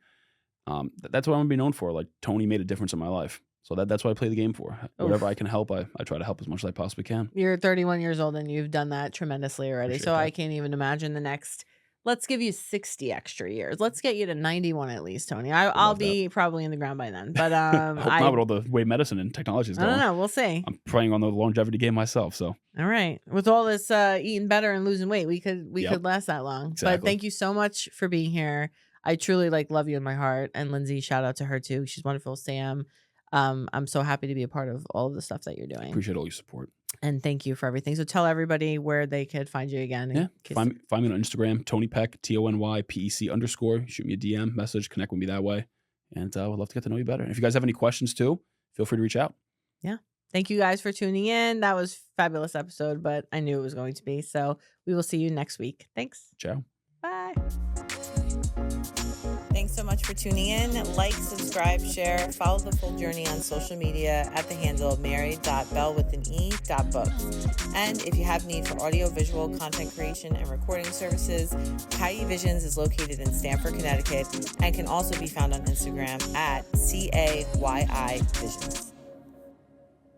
Speaker 2: That's what I want to be known for. Like Tony made a difference in my life. So that's what I play the game for. Whatever I can help, I try to help as much as I possibly can.
Speaker 1: You're 31 years old and you've done that tremendously already.
Speaker 2: Appreciate
Speaker 1: so
Speaker 2: that.
Speaker 1: I can't even imagine the next let's give you 60 extra years. Let's get you to 91 at least, Tony. I'll be probably in the ground by then. But
Speaker 2: I hope not with all the way medicine and technology is
Speaker 1: I
Speaker 2: going.
Speaker 1: don't know. We'll see.
Speaker 2: I'm praying on the longevity game myself. So
Speaker 1: all right. With all this eating better and losing weight, we could last that long.
Speaker 2: Exactly.
Speaker 1: But thank you so much for being here. I truly love you in my heart. And Lindsay, shout out to her too. She's wonderful. Sam. I'm so happy to be a part of all of the stuff that you're doing.
Speaker 2: Appreciate all your support.
Speaker 1: And thank you for everything. So tell everybody where they could find you again.
Speaker 2: Yeah. Find me on Instagram, Tony Peck, TonyPEC_. Shoot me a DM message, connect with me that way. And I would love to get to know you better. And if you guys have any questions too, feel free to reach out.
Speaker 1: Yeah. Thank you guys for tuning in. That was a fabulous episode, but I knew it was going to be. So we will see you next week. Thanks.
Speaker 2: Ciao.
Speaker 1: Bye. Thanks so much for tuning in. Like, subscribe, share, follow the full journey on social media at the handle married.belle.books. And if you have need for audio-visual content creation and recording services, Cayi Visions is located in Stamford, Connecticut, and can also be found on Instagram at CAYI Visions.